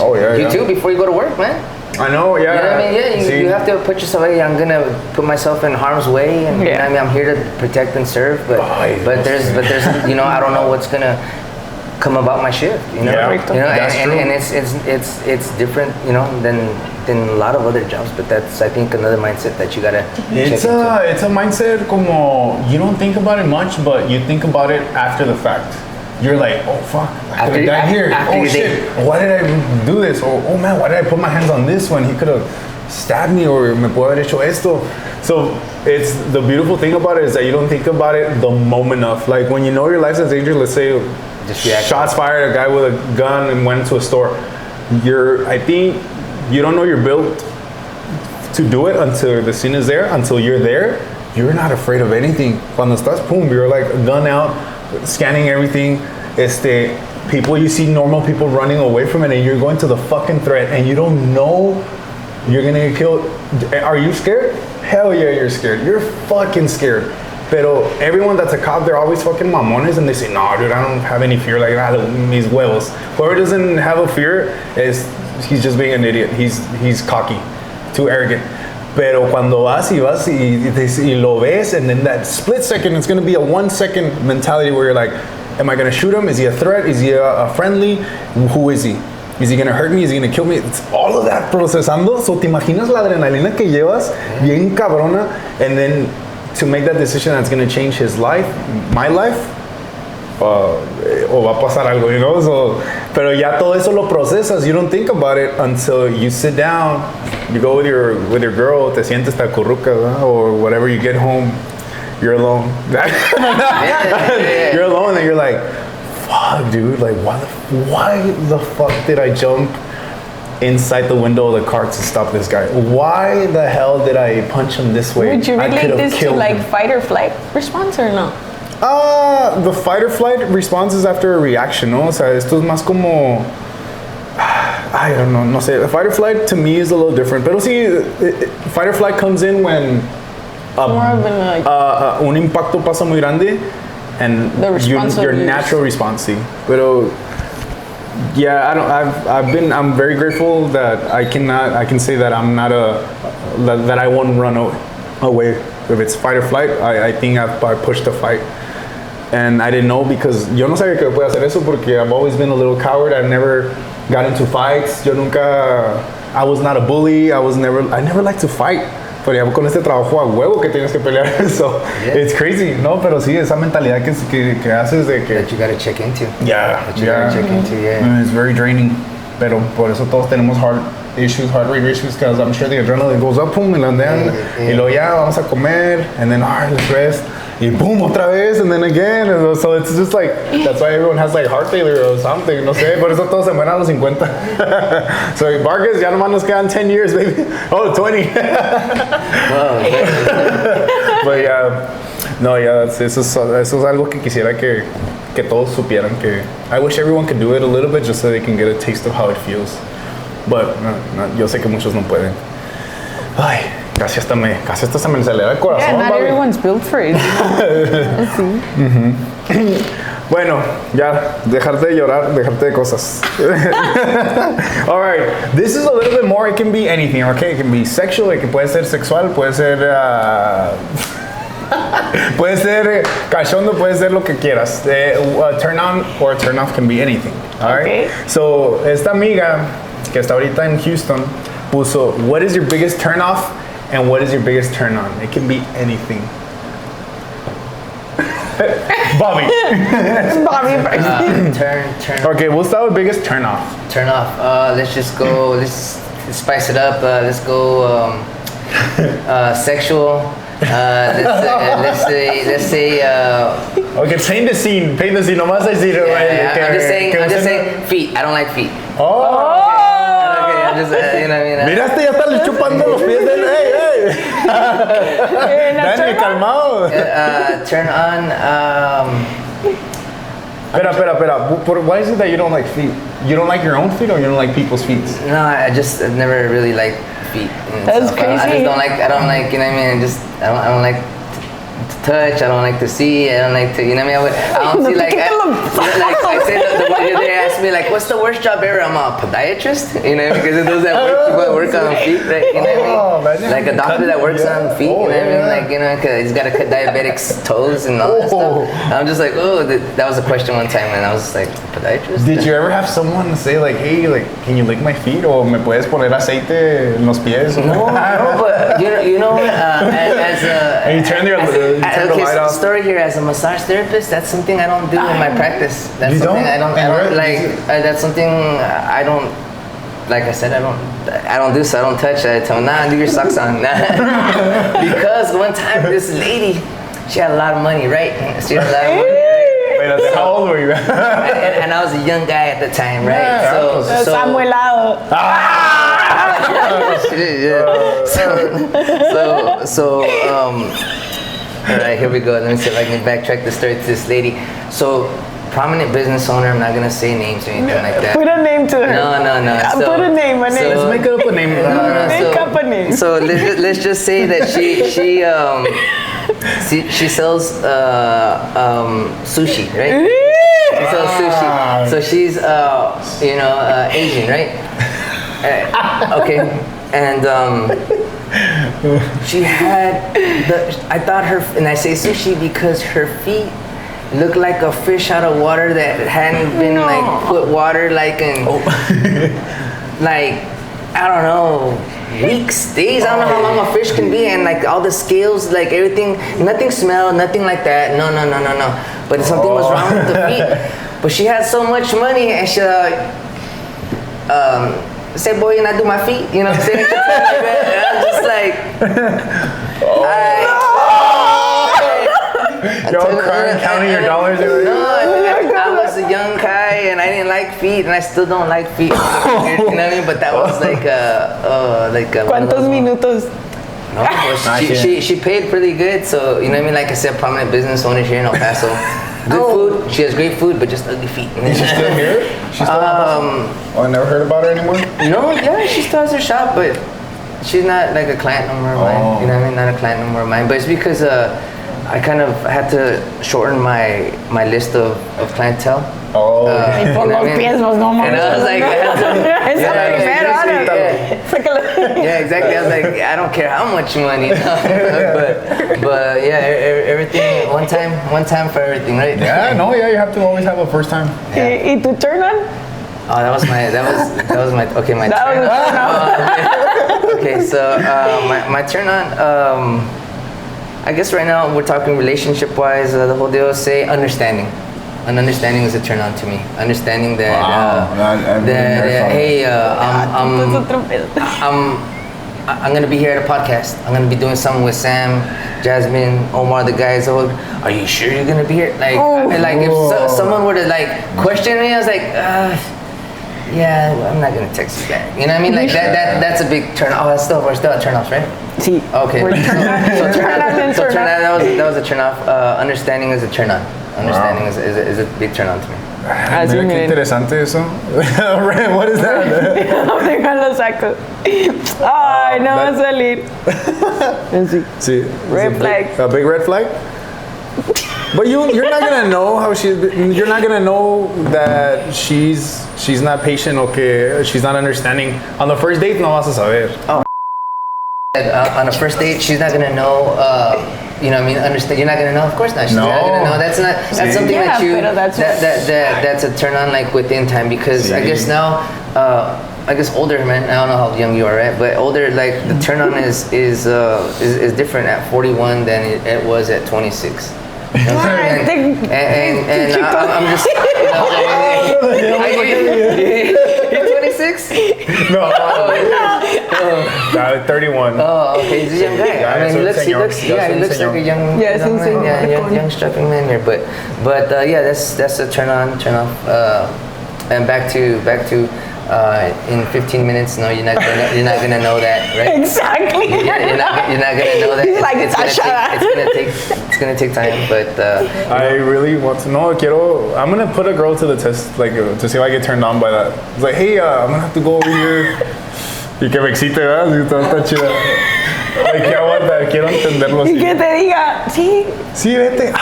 Oh yeah. You too, before you go to work, man. I know, yeah. You know what I mean? Yeah, you have to put yourself, hey, I'm gonna put myself in harm's way, and you know what I mean, I'm here to protect and serve, but there's you know, I don't know what's gonna come about my shift, you know. And it's different, you know, than a lot of other jobs, but that's, I think, another mindset that you gotta it's a mindset como you don't think about it much, but you think about it after the fact. You're like, oh fuck, I could have died here. Oh shit, why did I do this? Or oh man, why did I put my hands on this one? He could have stabbed me, or me puede haber hecho esto. So it's the beautiful thing about it is that you don't think about it the moment of. Like when you know your life's in danger, let's say shots fired, a guy with a gun and went into a store. I think you don't know you're built to do it until the scene is there, until you're there. You're not afraid of anything. Cuando estás, boom, you're like a gun out, scanning everything. People, you see normal people running away from it, and you're going to the fucking threat, and you don't know you're gonna get killed. Are you scared? Hell yeah, you're scared. You're fucking scared. Pero everyone that's a cop, they're always fucking mamones, and they say, no, dude, I don't have any fear. Like, mis huevos. Whoever doesn't have a fear he's just being an idiot. He's cocky, too arrogant. Pero cuando vas y lo ves, and then that split second, it's gonna be a 1 second mentality where you're like, am I gonna shoot him? Is he a threat? Is he a friendly? Who is he? Is he gonna hurt me? Is he gonna kill me? It's all of that procesando. So te imaginas la adrenalina que llevas, bien cabrona, and then to make that decision that's gonna change his life, my life, o va a pasar algo, you know? So, pero ya todo eso lo procesas. You don't think about it until you sit down, you go with your girl, te sientes ta curruca, or whatever, you get home, you're alone. You're alone and you're like, fuck, dude, like why the fuck did I jump inside the window of the car to stop this guy? Why the hell did I punch him this way? Would you relate this to like fight or flight response or no? The fight or flight response is after a reaction, ¿no? O sea, esto es más como... I don't know, no sé. Fight or flight to me is a little different. Pero sí, fight or flight comes in when un impacto pasa muy grande and your natural response, sí. Pero yeah, I'm very grateful that I can say that I'm not that I won't run away. If it's fight or flight, I think I pushed the fight. And I didn't know because yo no sabía que podía hacer eso porque I've always been a little coward. I've never got into fights. I was not a bully. I never liked to fight. Pero ya con este trabajo a huevo que tienes que pelear. So it's crazy, ¿no? Pero sí, esa mentalidad que haces de que... That you gotta check into. Yeah. That you gotta check into, yeah. It's very draining. Pero por eso todos tenemos heart rate issues, because I'm sure the adrenaline goes up, pum, y lo andan, y luego ya, vamos a comer, and then, let's rest, y boom, otra vez, and then again, and so it's just like, that's why everyone has like heart failure or something, no sé, por eso todos se mueren a los 50. So, Vargas, ya nomás nos quedan 10 years, baby. Oh, 20. But yeah, no, yeah, eso es algo que quisiera que todos supieran, que I wish everyone could do it a little bit just so they can get a taste of how it feels. But yo sé que muchos no pueden. Ay, casi hasta se me acelera el corazón. Yeah, not everyone's built for it. Bueno, ya, dejarte de llorar, dejarte de cosas. All right, this is a little bit more. It can be anything, okay? It can be sexual, puede ser sexual, puede ser... puede ser cachondo, puede ser lo que quieras. Turn on or turn off can be anything. All right. Okay. So esta amiga que está ahorita en Houston puso, what is your biggest turn off and what is your biggest turn on? It can be anything. Bobby. Bobby first. Turn. Okay, we'll start with biggest turn off. Turn off. Let's just go. Let's spice it up. Let's go sexual. Let's say. Okay, paint the scene. Nomás decir. I'm just saying feet. I don't like feet. Oh. Okay, I'm just you know what I mean. Mira, ya está chupando los pies del. Hey. Dani, calmado. Turn on. Espera. Why is it that you don't like feet? You don't like your own feet, or you don't like people's feet? No, I've never really liked feet. That's crazy. I just don't like. I don't like. You know what I mean? I don't like to touch. I don't like to see. I don't like to. You know what I mean? I don't see like. I said the one day asked me like, "What's the worst job ever?" I'm a podiatrist. You know, because it does that work on feet, right? You know what I mean? Like a doctor that works on feet. You know what I mean? Like because he's got to cut diabetics' toes and all that stuff. I'm just like, that was a question one time, and I was just like, podiatrist. Did you ever have someone say like, "Hey, like, can you lick my feet, or me puedes poner aceite en los pies?" No, but you know, and you turn the light off. Story here, as a massage therapist, that's something I don't do in my practice. That's you something don't? I don't like. That's something I don't. Like I said, I don't do, so I don't touch. I tell them, nah, do your socks on. Because one time this lady, she had a lot of money, right? She had a lot of money, right? Wait, how old were you? and I was a young guy at the time, right? Yeah, so Samuelado. All right, here we go. Let me see if I can backtrack the story to this lady. So, prominent business owner. I'm not gonna say names or anything like that. Put a name to her. No. So, put a name. Let's make up a name. Make up a name. So let's just say that she sells sushi, right? She sells sushi. So she's Asian, right? Okay, and she had I thought her, and I say sushi because her feet looked like a fish out of water that hadn't been like put water like in like I don't know, weeks, days. I don't know how long a fish can be, and like all the scales, like everything, nothing smelled, nothing like that. No. But something was wrong with the feet. But she had so much money, and she say, boy, and I do my feet, you know what I'm saying? And I'm just like, Y'all crying, counting your dollars? No, I was a young guy, and I didn't like feet, and I still don't like feet. You know what I mean? But that was like ¿Cuántos minutos? No, well, she paid pretty good. So you know what I mean. Like I said, prominent business owner here in El Paso. Good food. She has great food, but just ugly feet. Is she still here? She's still I never heard about her anymore. No, yeah, she still has her shop, but she's not like a client no more of mine. You know what I mean? Not a client no more of mine. But it's because I kind of had to shorten my list of clientele. Por los pies, no more. And I was like, yeah, exactly. I was like, I don't care how much money, but yeah, everything one time for everything, right? Yeah, you have to always have a first time. ¿Y tu turn on? Oh, that was my okay, my turn on. Okay, so my turn on. I guess right now we're talking relationship-wise. The whole deal is say understanding. An understanding is a turn on to me. Understanding that hey, I'm gonna be here at a podcast. I'm gonna be doing something with Sam, Jasmine, Omar, the guys. Are you sure you're gonna be here? Like, if someone were to like question me, I was like, yeah, I'm not gonna text you back. You know what I mean? Like that's a big turn. Oh, we're still at turn offs, right? Sí. Okay. So turn on. That was a turn off. Understanding is a turn on. Understanding is a big turn on to me. Mira qué interesante eso. What is that? Déjalo saco. Ay, no va a salir. Sí. Red flag. A big red flag? But you're not gonna know how you're not gonna know that she's not patient or que she's not understanding. On the first date no vas a saber. Oh. On a first date, she's not gonna know. You know what I mean? Understand? You're not gonna know. Of course not. She's not gonna know. That's something that you. That's a turn on like within time because I guess now. I guess older, man. I don't know how young you are, right? But older, like the turn on is different at 41 than it was at 26. You know what I'm saying? And I'm just. You're 26? No. 31. Oh, okay. He's a young guy. I mean, he looks like a young, young strapping man here. But yeah, that's a turn on, turn off. And back to. In 15 minutes, no, you're not gonna know that, right? Exactly. You're not gonna know that. It's gonna take time, but I really want to know. I'm gonna put a girl to the test, like to see if I get turned on by that. It's like, hey, I'm gonna have to go over here. Y que me excite, ¿verdad? Sí, está chida. Like, que aguanta, quiero entenderlo. Y que te diga, sí. Sí, vete.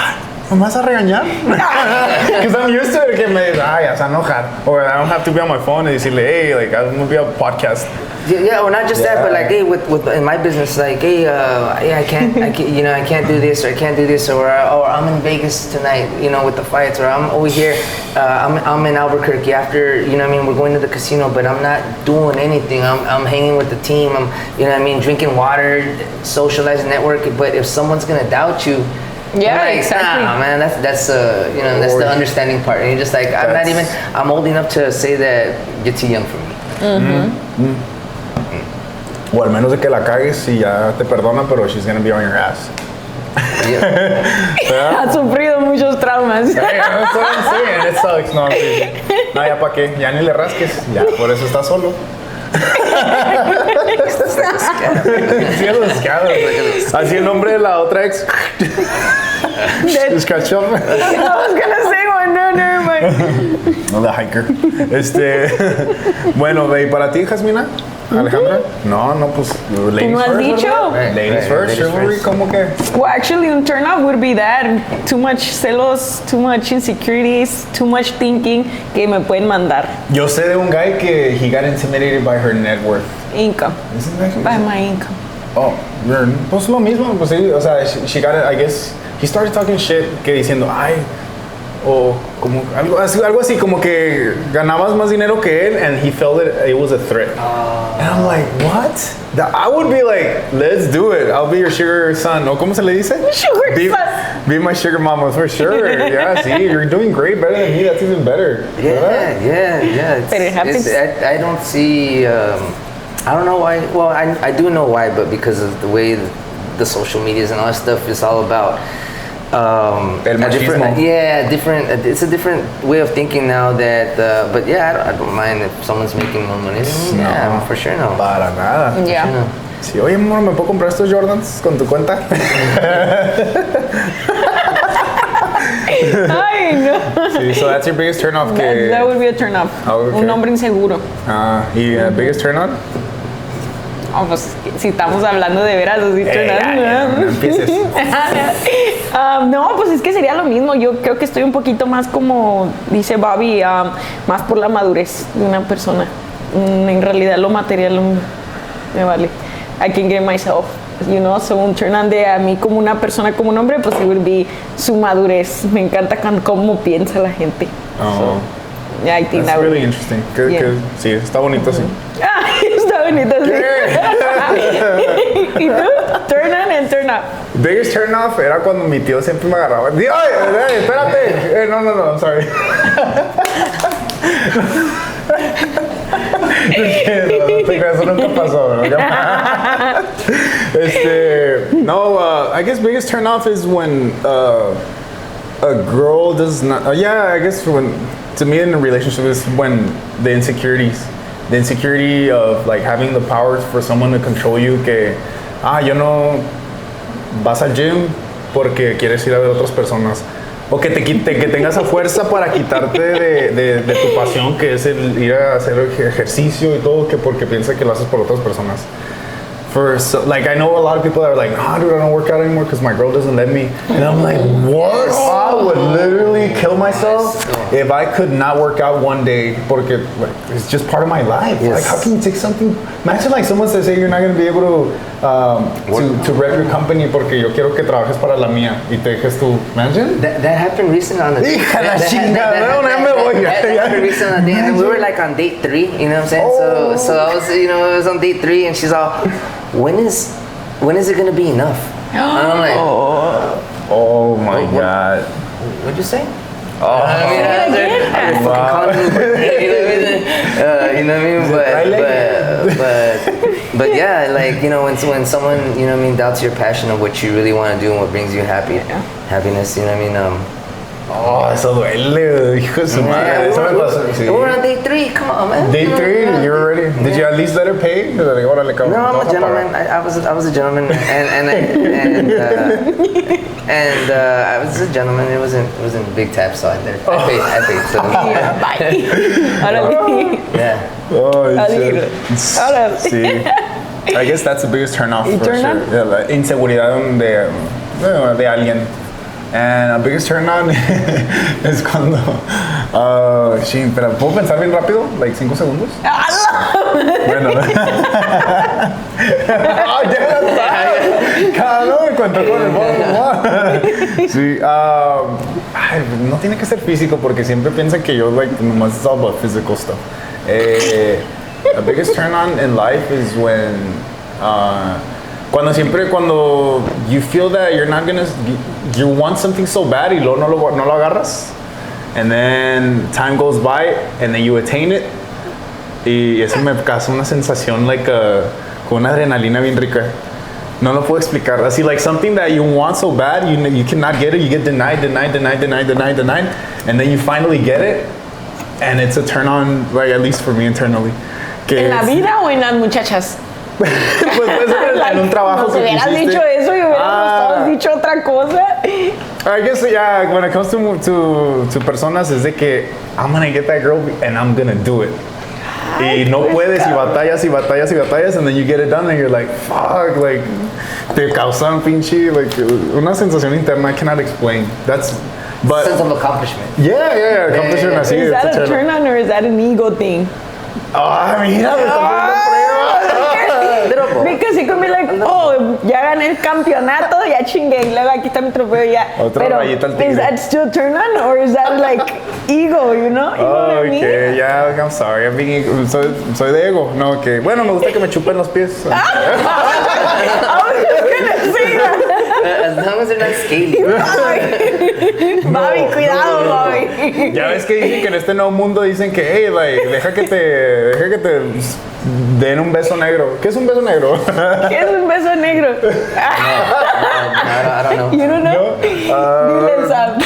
¿Me vas a regañar? Because I'm used to it. Que me ya se enojar. Or I don't have to be on my phone and decirle, hey, like, I'm going to be on a podcast. Yeah, well, not just that, but like, hey, with in my business, like, hey, I can't, you know, I can't do this, or I can't do this, or I'm in Vegas tonight, you know, with the fights, or I'm over here, I'm in Albuquerque after, you know what I mean, we're going to the casino, but I'm not doing anything. I'm hanging with the team. I'm, you know what I mean, drinking water, socializing, networking. But if someone's gonna doubt you. Yeah, like, exactly. Nah, man, that's you know, that's the understanding part. And you're just like, I'm old enough to say that you're too young for me. Mm-hmm. O al menos de que la cagues y ya te perdona, pero she's gonna be on your ass. Ha sufrido muchos traumas. That's what I'm saying. It sucks. No, ya pa' qué, ya ni le rasques, ya por eso está solo. Así el nombre de la otra ex. Scratch up. I was gonna say one, no, never mind. No, the hiker. Bueno, ¿y para ti, Jasmina? Alejandra? No, pues ladies ¿No has first. dicho? Ladies first, chivalry, ¿cómo que? Well, actually, the turn off would be that. Too much celos, too much insecurities, too much thinking que me pueden mandar. Yo sé de un guy que he got intimidated by her net worth. Income. Isn't that By my income. Oh, pues lo mismo, pues sí, o sea, she got it, I guess, he started talking shit que diciendo, o como algo así, como que ganabas más dinero que él, and he felt it was a threat. And I'm like, what? I would be like, let's do it. I'll be your sugar son. ¿O cómo se le dice? Sugar son. Be my sugar mama for sure. Yeah, see, you're doing great, better than me. That's even better. Yeah. But it happens. I don't see. I don't know why. Well, I do know why, but because of the way the social medias and all that stuff is all about. El machismo. Different. It's a different way of thinking now. That, but yeah, I don't mind if someone's making more money. Yeah, for sure no. Para nada. Yeah. Sure no. Sí, oye, amor, ¿me puedo comprar estos Jordans con tu cuenta? Ay, no. Sí, so that's your biggest turn off. That would be a turn off. Oh, okay. Un hombre inseguro. ¿Y biggest turn on? Oh, pues si estamos hablando de veras, así turn on. No empieces. No, pues es que sería lo mismo. Yo creo que estoy un poquito más como dice Bobby, más por la madurez de una persona. En realidad lo material me vale. I can get myself, you know, so un turn on de a mí como una persona, como un hombre, pues it would be su madurez. Me encanta cómo piensa la gente. Oh. So, yeah, I think that's that really interesting. Yeah. Sí, está bonito, sí. Está bonito, sí. ¿Y tú? Turn on and turn off. Biggest turn off era cuando mi tío siempre me agarraba. ¡Ay, espérate! No, I'm sorry. No te creas, eso nunca pasó, ¿no? I guess biggest turn off is when a girl does not. I guess when to me in a relationship is when the insecurity of like having the power for someone to control you. Que yo no vas al gym porque quieres ir a ver otras personas. O que tengas a fuerza para quitarte de tu pasión, que es el ir a hacer ejercicio y todo, que porque piensa que lo haces por otras personas. Like, I know a lot of people that are like, dude, I don't work out anymore because my girl doesn't let me. And I'm like, what? I would literally kill myself if I could not work out one day, porque like, it's just part of my life. Yes. Like, how can you take something? Imagine like someone says, hey, you're not going to be able to rep your company porque yo quiero que trabajes para la mía y te dejes tú. Imagine? That happened recently on the date. That happened recently on the date, and we were like on date 3, you know what I'm saying? Oh. So I was, I was on date 3, and she's all, when is it gonna be enough? And I'm like, oh my God. What'd you say? Oh, fucking calling me, you know what I mean? But yeah, like, when someone, doubts your passion of what you really want to do and what brings you happiness, you know what I mean? Eso duele, hijo de su madre. Eso me pasó. Sí. We're on day 3, come on, man. Day 3, you were ready? Did you at least let her pay? No, I'm a gentleman. I was a gentleman, and I was a gentleman. It wasn't big tap, so I paid. So bye. Yeah. Oh, sí. I guess that's the biggest turn off for sure. Yeah, la inseguridad de alguien. And a biggest turn on es cuando. Pero ¿puedo pensar bien rápido? Like 5 segundos. Bueno. Cada uno me contó con el modo. Sí. No tiene que ser físico porque siempre piensan que yo like nomás it's all about physical stuff. A biggest turn on in life is when. Cuando you feel that you want something so bad y luego no lo agarras, and then time goes by and then you attain it, y eso me causa una sensación con una adrenalina bien rica. No lo puedo explicar. Así, like something that you want so bad, you cannot get it, you get denied, and then you finally get it, and it's a turn on, like at least for me internally. ¿En la vida o en las muchachas? Pues puede ser en un trabajo que hubieras dicho eso y hubiéramos dicho otra cosa. I guess, yeah, when it comes to personas es de que I'm gonna get that girl and I'm gonna do it. Y no puedes y batallas and then you get it done and you're like, fuck, like, te causan pinche, like, una sensación interna I cannot explain. But sense of accomplishment. Yeah, accomplishment así. Is that a turn on or is that an ego thing? Mira, me Because it could be like, ya gané el campeonato, ya chingué, y luego aquí está mi trofeo ya. Pero, is that still turn on or is that like ego, you know? You know what I mean? Okay, yeah, I'm sorry. Soy de ego. No, okay. Bueno, me gusta que me chupen los pies. I was just gonna say that. As long as they're not scaly. Bobby, cuidado, Bobby. Ya ves que dicen que en este nuevo mundo dicen que, hey, like, deja que te den un beso negro. ¿Qué es un beso negro? ¿Qué es un beso negro? I don't know. You don't know? Dile, Sam.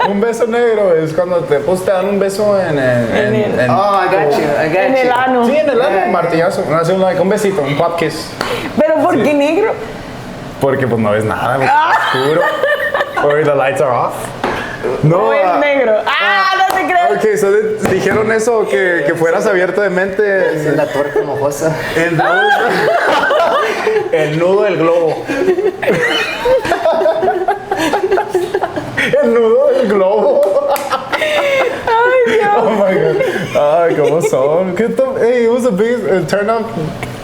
Un beso negro es cuando te dan un beso en Oh, I got you. En el ano. Sí, en el ano, martillazo. Un besito, un pop kiss. ¿Pero por qué negro? Porque pues no ves nada, porque es oscuro. Or the lights are off. No, es negro. No te creo. Ok, so dijeron eso, que fueras abierto de mente. Es la torta mojosa. El nudo del globo. El nudo del globo. Ay, Dios. Oh my god. Ay, ¿cómo son? Hey, it was a big turn up.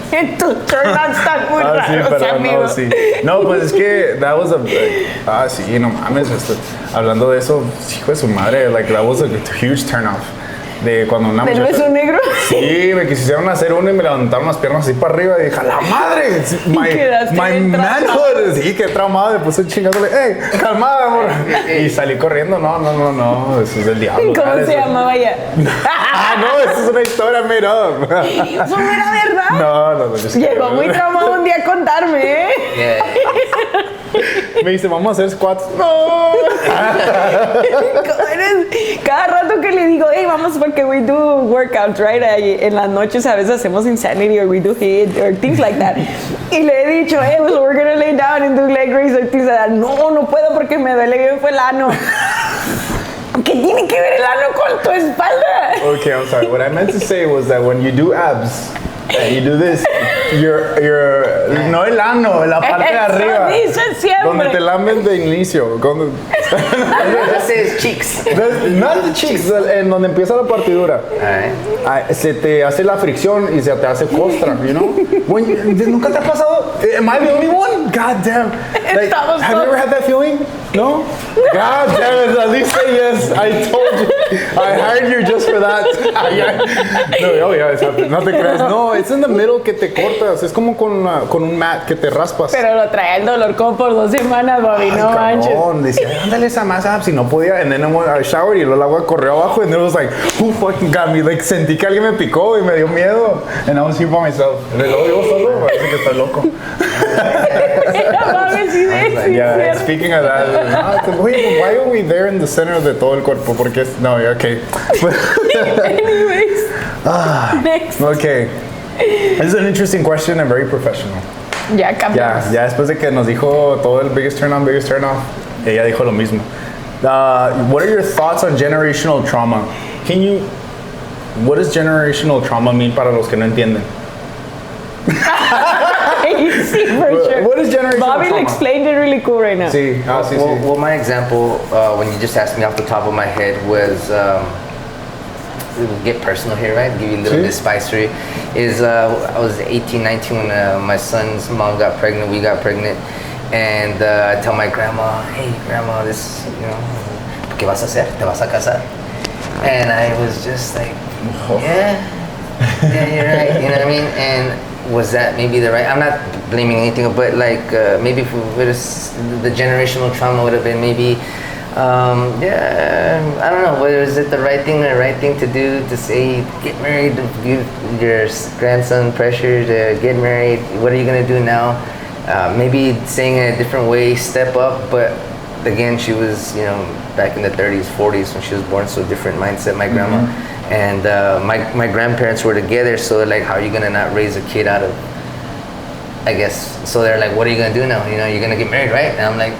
Tu turn on está muy raro, Sí, pero amigo. no, sí. No, pues es que that was sí, no mames. Hablando de eso, hijo de su madre, like that was a huge turn off. De cuando una ¿Del muchacha- beso negro? Sí, me quisieron hacer uno y me levantaron las piernas así para arriba y dije, ¡a la madre! Quedaste My bien manhood. Sí, qué traumado. Me puse chingándole, ¡ey, calmada, amor! Y salí corriendo. No, eso es del diablo. ¿Cómo se llamaba ella? No, eso es una historia made up. ¿Eso no era verdad? No. Llegó muy traumado un día a contarme, ¿eh? Yeah. Me dice, vamos a hacer squats. No. Cada rato que le digo, hey, vamos, porque we do workouts, right? En las noches a veces hacemos insanity or we do HIIT or things like that. Y le he dicho, hey, well, we're gonna lay down and do leg raises or things like that. No puedo porque me duele bien fue el ano. ¿Qué tiene que ver el ano con tu espalda? Okay, I'm sorry. What I meant to say was that when you do abs and you do this, no el ano, la parte de arriba. Eso dice siempre. Donde te lamben de inicio. This is cheeks. Not the cheeks, en donde empieza la partidura. Alright. Se te hace la fricción y se te hace costra, you know? ¿Nunca te ha pasado? Am I the only one? God damn. Like, Estamos have you ever had that feeling? No? God damn it, at least say yes. I told you. I hired you just for that. No, no te creas. No, it's in the middle que te cortas. Es como con un mat que te raspas. Pero lo trae el dolor como por 2 semanas, Bobby, no manches. Cabrón, decía, ándale esa más abs y no podía. And then I showered y luego el agua corrió abajo and it was like, who fucking got me? Like, sentí que alguien me picó y me dio miedo. And I was here by myself. Y luego yo solo, parece que estoy loco. Yeah, speaking of that, why are we there in the center de todo el cuerpo? Porque no, okay. Anyways, next. Okay. This is an interesting question and very professional. Ya cambiamos. Ya después de que nos dijo todo el biggest turn off, ella dijo lo mismo. What are your thoughts on generational trauma? What does generational trauma mean para los que no entienden? Sí, for sure. What is generational Bobby trauma? explained it really cool right now. Sí, sí. Well, my example, when you just asked me off the top of my head, was we'll get personal here, right? Give you a little bit of spicery. I was 18, 19 when my son's mom got pregnant. We got pregnant, and I tell my grandma, "Hey, grandma, this, ¿qué vas a hacer? ¿Te vas a casar?" And I was just like, yeah, you're right. You know what I mean? And was that maybe the right? I'm not blaming anything, but like maybe if the generational trauma would have been maybe, I don't know. Whether is it the right thing or the right thing to do to say get married, give your grandson pressure to get married. What are you gonna do now? Maybe saying it a different way, step up, but again, she was, back in the 30s, 40s when she was born, so different mindset, my grandma. And my grandparents were together, so like, how are you gonna not raise a kid out of, I guess, so they're like, what are you gonna do now? You're gonna get married, right? And I'm like,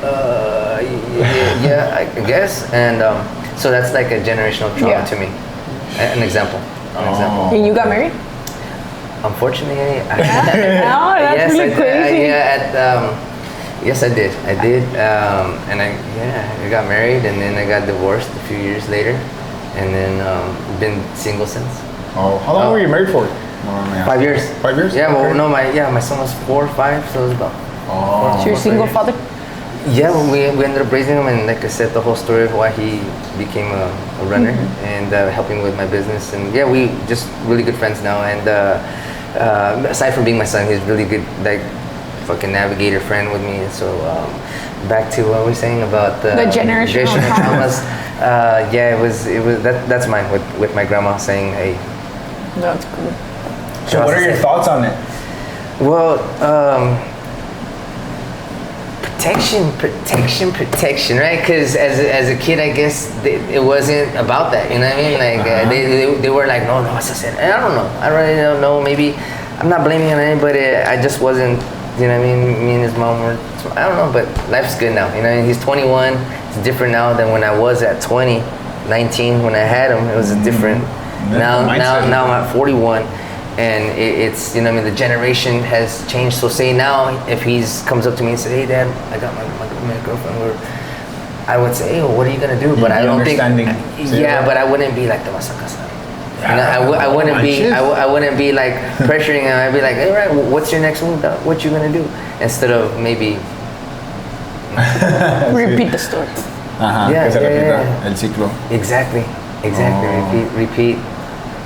yeah, I guess. And so that's like a generational trauma to me. An example. And you got married? Unfortunately, That's really crazy. Yes, I did. And I got married, and then I got divorced a few years later, and then been single since. Oh, how long were you married for? 5 years. 5 years? Yeah. Well, Okay. no, my son was 4 or 5, so it was about. So you're a single father? Yeah, well, we ended up raising him, and like I said, the whole story of why he became a runner and helping with my business, and yeah, we just really good friends now. And aside from being my son, he's really good, like fucking navigator friend with me. So back to what we were saying about the generational traumas. It was that's mine with my grandma saying, hey. That's cool. So what are your thoughts on it? Well, protection, right? Because as a kid, I guess it wasn't about that. You know what I mean? Like they were like, no, as I said, I don't know. I really don't know. Maybe I'm not blaming on anybody. I just wasn't. You know what I mean? Me and his mom were. I don't know, but life's good now. You know, he's 21. It's different now than when I was at 20, 19 when I had him. It was a different. Now I'm at 41. And it's, you know, I mean, the generation has changed. So say now, if he's comes up to me and says, "Hey, Dad, I got my girlfriend," I would say, "Hey, well, what are you gonna do?" But I don't think. Yeah, but I wouldn't be like, "Te vas a casar." You know, I wouldn't be like pressuring him. I'd be like, "Hey, right, what's your next move? What you gonna do?" Instead of maybe repeat the story. Yeah. El ciclo. Exactly. Repeat.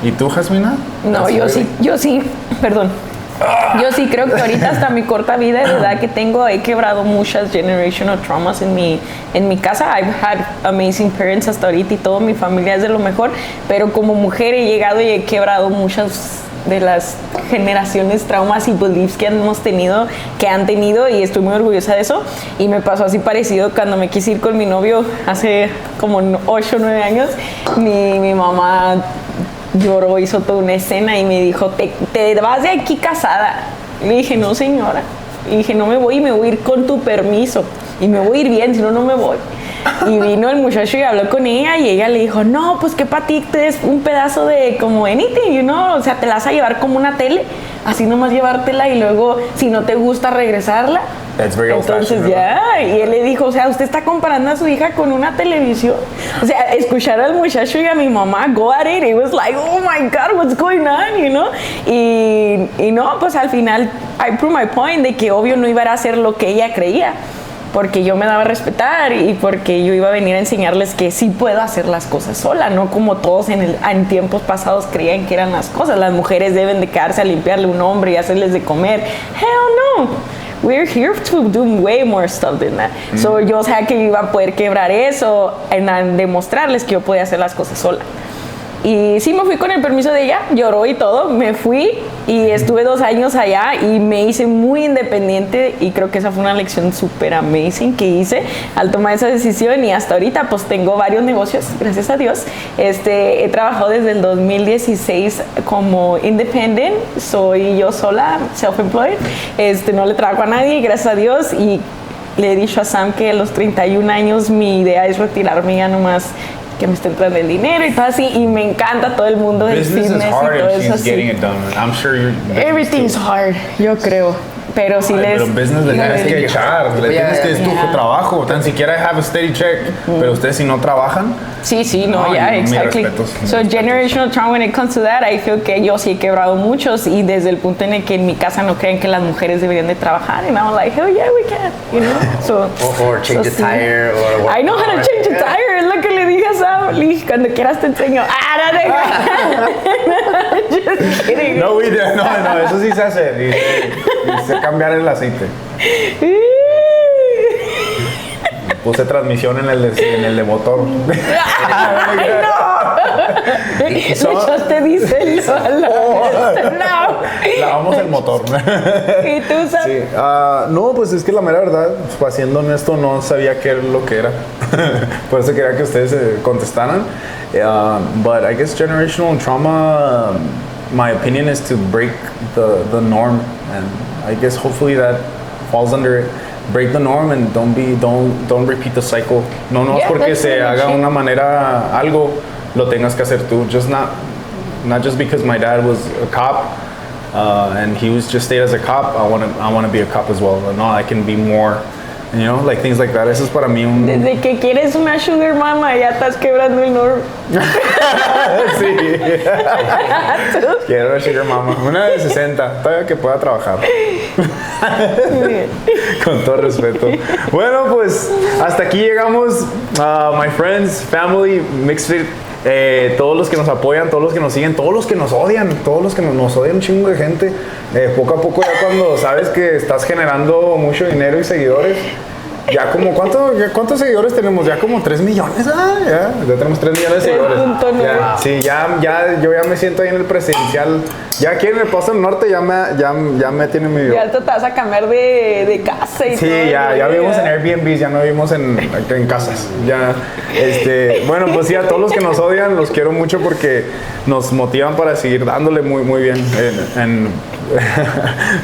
¿Y tú, Jasmina? No, yo sí, perdón. Yo sí creo que ahorita hasta mi corta vida de edad que tengo he quebrado muchas generational traumas en mi casa. I've had amazing parents hasta ahorita y toda mi familia es de lo mejor, pero como mujer he llegado y he quebrado muchas de las generaciones, traumas y beliefs que han tenido y estoy muy orgullosa de eso. Y me pasó así parecido cuando me quise ir con mi novio hace como 8 o 9 años. Mi mamá lloró, hizo toda una escena y me dijo, te vas de aquí casada. Le dije, no señora. Le dije, no me voy y me voy a ir con tu permiso. Y me voy a ir bien, si no, no me voy. Y vino el muchacho y habló con ella y ella le dijo, no, pues que para ti es un pedazo de como anything, you know? O sea, te la vas a llevar como una tele, así nomás llevártela y luego, si no te gusta, regresarla. Entonces ya, y él le dijo, o sea, usted está comparando a su hija con una televisión. O sea, escuchar al muchacho y a mi mamá go at it, it was like, oh my God, what's going on, you know? Y no, pues al final, I proved my point de que obvio no iba a hacer lo que ella creía, porque yo me daba a respetar y porque yo iba a venir a enseñarles que sí puedo hacer las cosas sola, no como todos en tiempos pasados creían que eran las cosas. Las mujeres deben de quedarse a limpiarle a un hombre y hacerles de comer. Hell no. We're here to do way more stuff than that. So yo sabía que yo iba a poder quebrar eso en demostrarles que yo podía hacer las cosas sola. Y sí me fui con el permiso de ella, lloró y todo, me fui y estuve 2 años allá y me hice muy independiente y creo que esa fue una lección súper amazing que hice al tomar esa decisión y hasta ahorita pues tengo varios negocios, gracias a Dios. He trabajado desde el 2016 como independent, soy yo sola, self-employed, no le trabajo a nadie, gracias a Dios, y le he dicho a Sam que a los 31 años mi idea es retirarme ya nomás que me esté entrando el dinero y todo así, y me encanta todo el mundo del fitness y todo eso así. I'm sure everything's hard, yo creo. Pero si les... Pero business le tienes que echar, le tienes que, es tu trabajo, tan siquiera have a steady check, pero ustedes si no trabajan... Sí, no, exactly. So generational trauma, when it comes to that, I feel que yo sí he quebrado muchos y desde el punto en el que en mi casa no creen que las mujeres deberían de trabajar, and I'm like, hell yeah, we can, you know? So, or change the tire, or... I know how to change a tire, es lo que le dije a Sam, cuando quieras te enseño. Just kidding. No, eso sí se hace, y se cambiar el aceite. Puse transmisión en el de motor. ¡Ay, no! Escuchaste diésel. No. Lavamos el motor. ¿Y tú sabes? Sí. No, pues es que la mera verdad, pues, siendo honesto, no sabía qué era lo que era. Por eso quería que ustedes contestaran. But I guess generational trauma, my opinion is to break the norm, and I guess hopefully that falls under it. Break the norm and don't repeat the cycle. No porque se haga una manera algo lo tengas que hacer tú. Just not just because my dad was a cop and he was just stayed as a cop. I want to be a cop as well. No, I can be more. You know, like things like that. Eso es para mí un... Desde que quieres una sugar mama, ya estás quebrando el norm. Sí. Quiero una sugar mama. Una de 60, todavía que pueda trabajar. Con todo respeto. Bueno, pues hasta aquí llegamos. My friends, family, mixed fit. Todos los que nos apoyan, todos los que nos siguen, todos los que nos odian, un chingo de gente. Poco a poco ya cuando sabes que estás generando mucho dinero y seguidores, Ya como, ¿cuántos seguidores tenemos? Ya como 3 millones. Ya tenemos 3 millones de seguidores. Ya, sí, yo ya me siento ahí en el presidencial. Ya aquí en el Paso del Norte ya me tiene medio... Ya te vas a cambiar de casa y todo. Sí, ya vivimos en Airbnb, ya no vivimos en casas. Ya, bueno, pues sí, a todos los que nos odian, los quiero mucho porque nos motivan para seguir dándole muy bien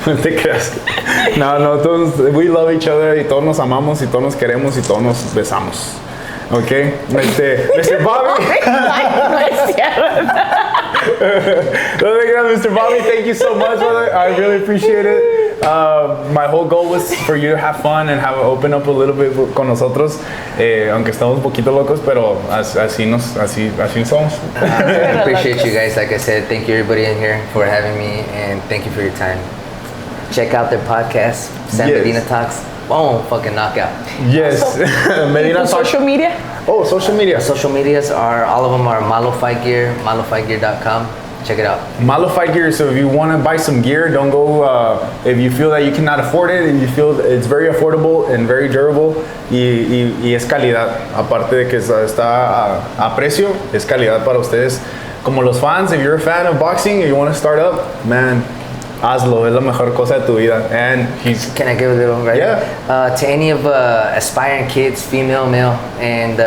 no te creas. No, todos, we love each other y todos nos amamos y todos nos queremos y todos nos besamos. Ok, Mr. Bobby. No es cierto. Mr. Bobby, thank you so much, brother. I really appreciate it. My whole goal was for you to have fun and open up a little bit con nosotros. Aunque estamos un poquito locos, pero así somos. I appreciate you guys. Like I said, thank you everybody in here for having me, and thank you for your time. Check out their podcast, Medina Talks. Boom, fucking knockout. Yes. Medina Talks. Social media? Oh, social media. Social medias all of them are Malo Fight Gear, malofightgear.com. Check it out. Malo Fight Gear, so if you want to buy some gear, don't go, if you feel that you cannot afford it and you feel it's very affordable and very durable y es calidad, aparte de que está a precio, es calidad para ustedes. Como los fans, if you're a fan of boxing and you want to start up, man, hazlo, es la mejor cosa de tu vida. And Can I give a little, right? Yeah. To any of aspiring kids, female, male, and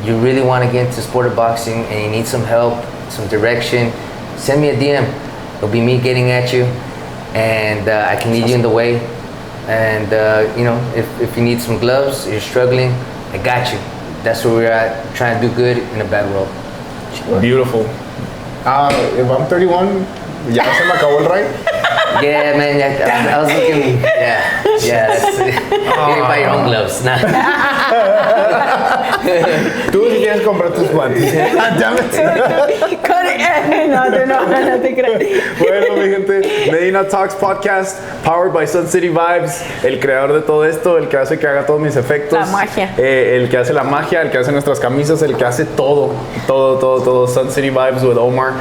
you really want to get into sport of boxing and you need some help, some direction, send me a DM. It'll be me getting at you, and I can lead you in the way. And if you need some gloves, you're struggling, I got you. That's where we're at, trying to do good in a bad world. Beautiful. If I'm 31, ya se me acabó el ride. Yeah, man. I was looking. Yeah. That's it. You can buy your own gloves. Nah. Tú sí tienes que comprar tus guantes. No te creas. Bueno, mi gente, Medina Talks Podcast, powered by Sun City Vibes, el creador de todo esto, el que hace que haga todos mis efectos. La magia. El que hace la magia, el que hace nuestras camisas, el que hace todo. Sun City Vibes with Omar.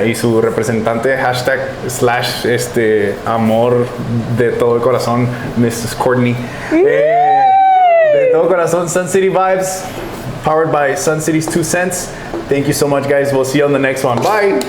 Y su representante, #/ amor de todo el corazón, Mrs. Courtney. De todo corazón, Sun City Vibes, powered by Sun City's 2 cents. Thank you so much, guys. We'll see you on the next one. Bye.